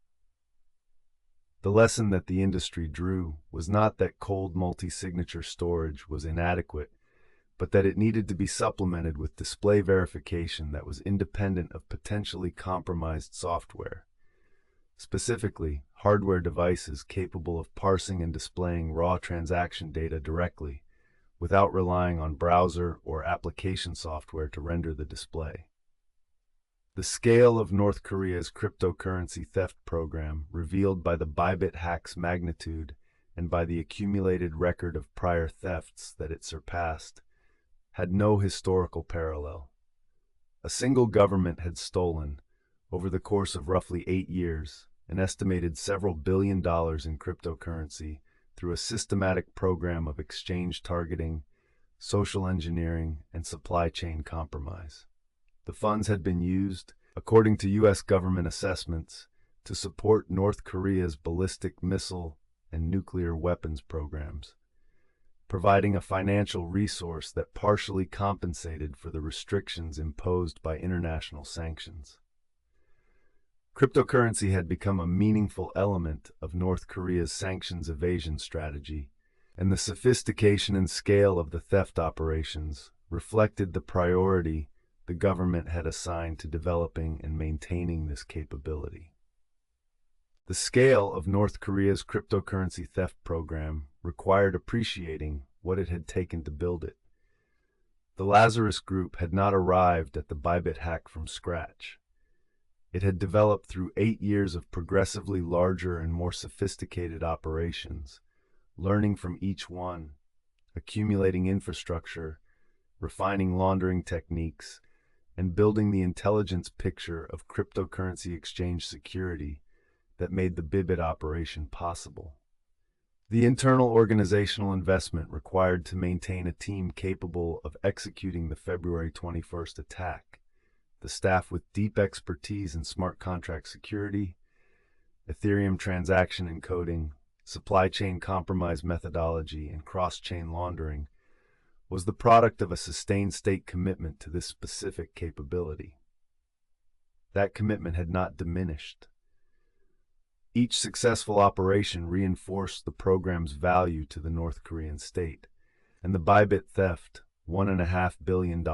The lesson that the industry drew was not that cold multi-signature storage was inadequate, but that it needed to be supplemented with display verification that was independent of potentially compromised software. Specifically, hardware devices capable of parsing and displaying raw transaction data directly, without relying on browser or application software to render the display. The scale of North Korea's cryptocurrency theft program, revealed by the Bybit hack's magnitude and by the accumulated record of prior thefts that it surpassed, had no historical parallel. A single government had stolen, over the course of roughly 8 years, an estimated several $billion in cryptocurrency through a systematic program of exchange targeting, social engineering, and supply chain compromise. The funds had been used, according to U.S. government assessments, to support North Korea's ballistic missile and nuclear weapons programs, providing a financial resource that partially compensated for the restrictions imposed by international sanctions. Cryptocurrency had become a meaningful element of North Korea's sanctions evasion strategy, and the sophistication and scale of the theft operations reflected the priority the government had assigned to developing and maintaining this capability. The scale of North Korea's cryptocurrency theft program required appreciating what it had taken to build it. The Lazarus Group had not arrived at the Bybit hack from scratch. It had developed through 8 years of progressively larger and more sophisticated operations, learning from each one, accumulating infrastructure, refining laundering techniques, and building the intelligence picture of cryptocurrency exchange security that made the Bybit operation possible. The internal organizational investment required to maintain a team capable of executing the February 21st attack, the staff with deep expertise in smart contract security, Ethereum transaction encoding, supply chain compromise methodology, and cross-chain laundering, was the product of a sustained state commitment to this specific capability. That commitment had not diminished. Each successful operation reinforced the program's value to the North Korean state, and the Bybit theft, $1.5 billion,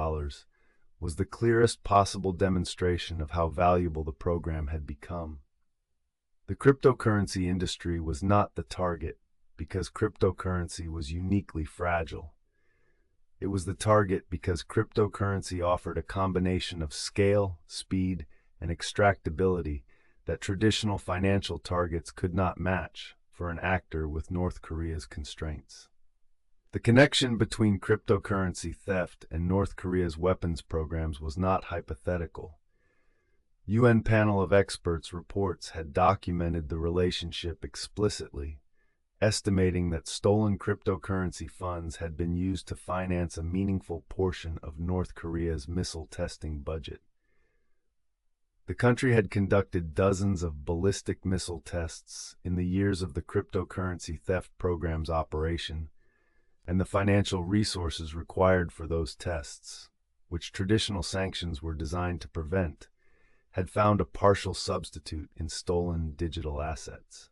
was the clearest possible demonstration of how valuable the program had become. The cryptocurrency industry was not the target because cryptocurrency was uniquely fragile. It was the target because cryptocurrency offered a combination of scale, speed, and extractability that traditional financial targets could not match for an actor with North Korea's constraints. The connection between cryptocurrency theft and North Korea's weapons programs was not hypothetical. UN panel of experts reports had documented the relationship explicitly, estimating that stolen cryptocurrency funds had been used to finance a meaningful portion of North Korea's missile testing budget. The country had conducted dozens of ballistic missile tests in the years of the cryptocurrency theft program's operation, and the financial resources required for those tests, which traditional sanctions were designed to prevent, had found a partial substitute in stolen digital assets.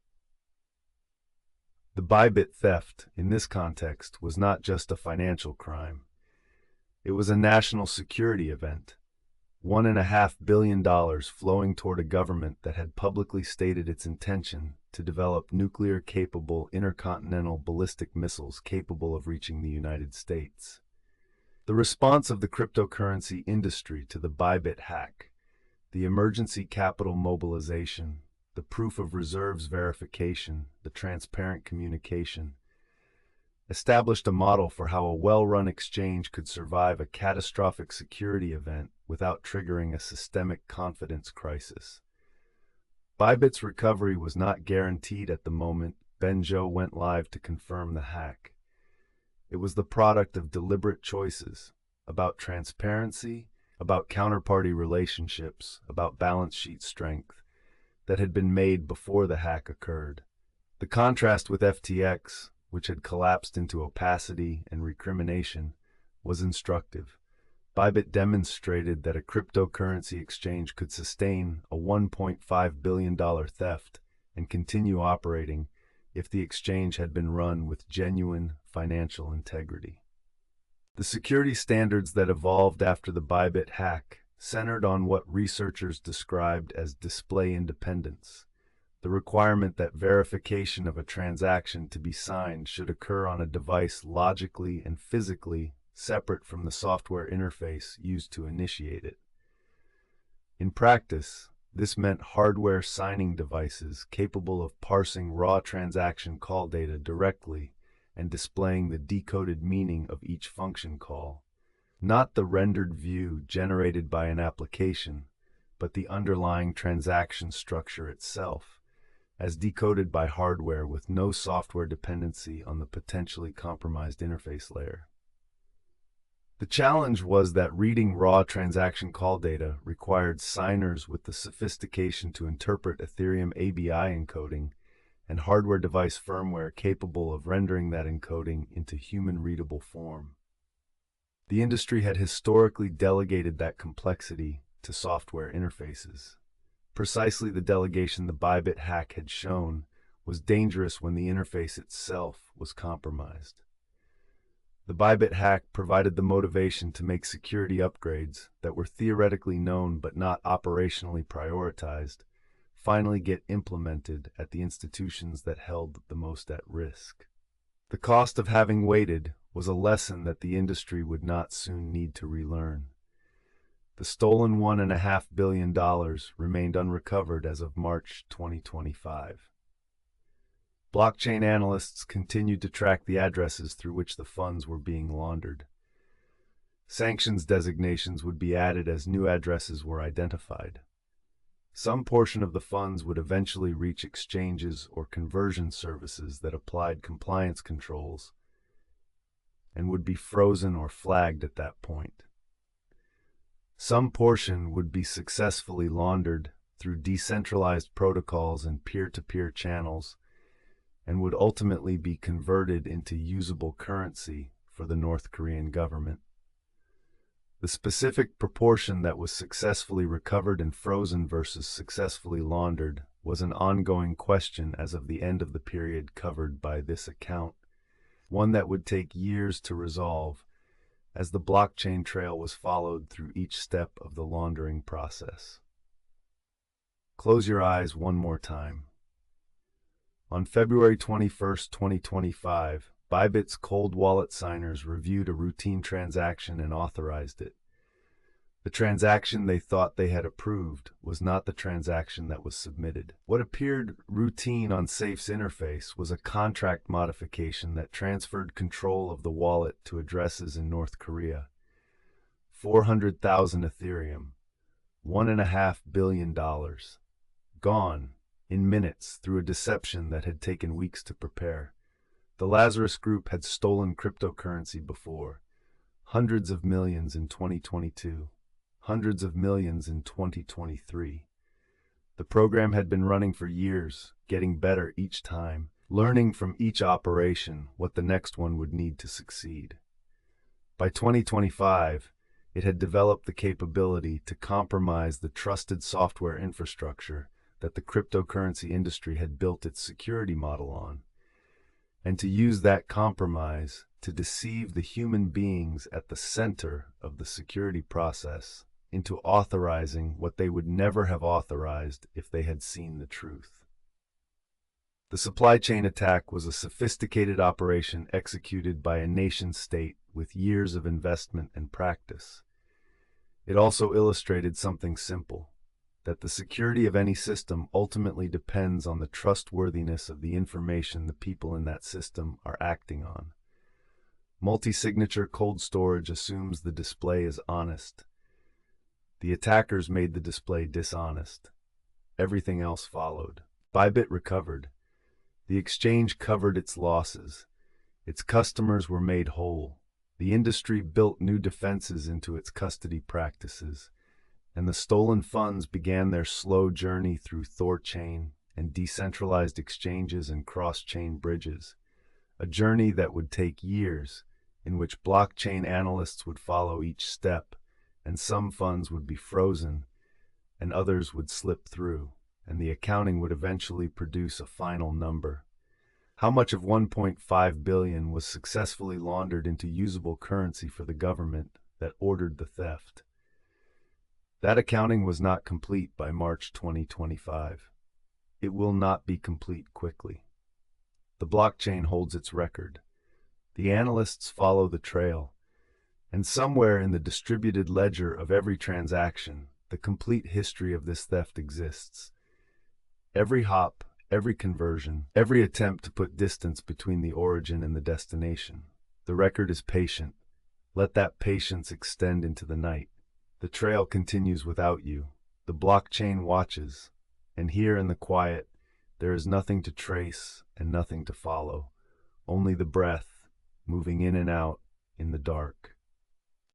The Bybit theft, in this context, was not just a financial crime. It was a national security event, $1.5 billion flowing toward a government that had publicly stated its intention to develop nuclear-capable intercontinental ballistic missiles capable of reaching the United States. The response of the cryptocurrency industry to the Bybit hack, the emergency capital mobilization, the proof of reserves verification, the transparent communication, established a model for how a well-run exchange could survive a catastrophic security event without triggering a systemic confidence crisis. Bybit's recovery was not guaranteed at the moment Benjo went live to confirm the hack. It was the product of deliberate choices about transparency, about counterparty relationships, about balance sheet strength, that had been made before the hack occurred. The contrast with FTX, which had collapsed into opacity and recrimination, was instructive. Bybit demonstrated that a cryptocurrency exchange could sustain a $1.5 billion theft and continue operating if the exchange had been run with genuine financial integrity. The security standards that evolved after the Bybit hack centered on what researchers described as display independence, the requirement that verification of a transaction to be signed should occur on a device logically and physically separate from the software interface used to initiate it. In practice, this meant hardware signing devices capable of parsing raw transaction call data directly and displaying the decoded meaning of each function call, not the rendered view generated by an application, but the underlying transaction structure itself, as decoded by hardware with no software dependency on the potentially compromised interface layer. The challenge was that reading raw transaction call data required signers with the sophistication to interpret Ethereum ABI encoding and hardware device firmware capable of rendering that encoding into human-readable form. The industry had historically delegated that complexity to software interfaces. Precisely the delegation the Bybit hack had shown was dangerous when the interface itself was compromised. The Bybit hack provided the motivation to make security upgrades that were theoretically known but not operationally prioritized finally get implemented at the institutions that held the most at risk. The cost of having waited was a lesson that the industry would not soon need to relearn. The stolen $1.5 billion remained unrecovered as of March 2025. Blockchain analysts continued to track the addresses through which the funds were being laundered. Sanctions designations would be added as new addresses were identified. Some portion of the funds would eventually reach exchanges or conversion services that applied compliance controls and would be frozen or flagged at that point. Some portion would be successfully laundered through decentralized protocols and peer-to-peer channels and would ultimately be converted into usable currency for the North Korean government. The specific proportion that was successfully recovered and frozen versus successfully laundered was an ongoing question as of the end of the period covered by this account, one that would take years to resolve as the blockchain trail was followed through each step of the laundering process. Close your eyes one more time. On February 21, 2025, Bybit's cold wallet signers reviewed a routine transaction and authorized it. The transaction they thought they had approved was not the transaction that was submitted. What appeared routine on Safe's interface was a contract modification that transferred control of the wallet to addresses in North Korea. 400,000 Ethereum, $1.5 billion, gone in minutes through a deception that had taken weeks to prepare. The Lazarus Group had stolen cryptocurrency before, hundreds of millions in 2022, hundreds of millions in 2023. The program had been running for years, getting better each time, learning from each operation what the next one would need to succeed. By 2025, it had developed the capability to compromise the trusted software infrastructure that the cryptocurrency industry had built its security model on, and to use that compromise to deceive the human beings at the center of the security process into authorizing what they would never have authorized if they had seen the truth. The supply chain attack was a sophisticated operation executed by a nation-state with years of investment and practice. It also illustrated something simple, that the security of any system ultimately depends on the trustworthiness of the information the people in that system are acting on. Multi-signature cold storage assumes the display is honest. The attackers made the display dishonest. Everything else followed. Bybit recovered. The exchange covered its losses. Its customers were made whole. The industry built new defenses into its custody practices, and the stolen funds began their slow journey through Thorchain and decentralized exchanges and cross-chain bridges, a journey that would take years, in which blockchain analysts would follow each step, and some funds would be frozen, and others would slip through, and the accounting would eventually produce a final number. How much of 1.5 billion was successfully laundered into usable currency for the government that ordered the theft? That accounting was not complete by March 2025. It will not be complete quickly. The blockchain holds its record. The analysts follow the trail, and somewhere in the distributed ledger of every transaction, the complete history of this theft exists. Every hop, every conversion, every attempt to put distance between the origin and the destination. The record is patient. Let that patience extend into the night. The trail continues without you. The blockchain watches, and here in the quiet, there is nothing to trace and nothing to follow, only the breath moving in and out in the dark.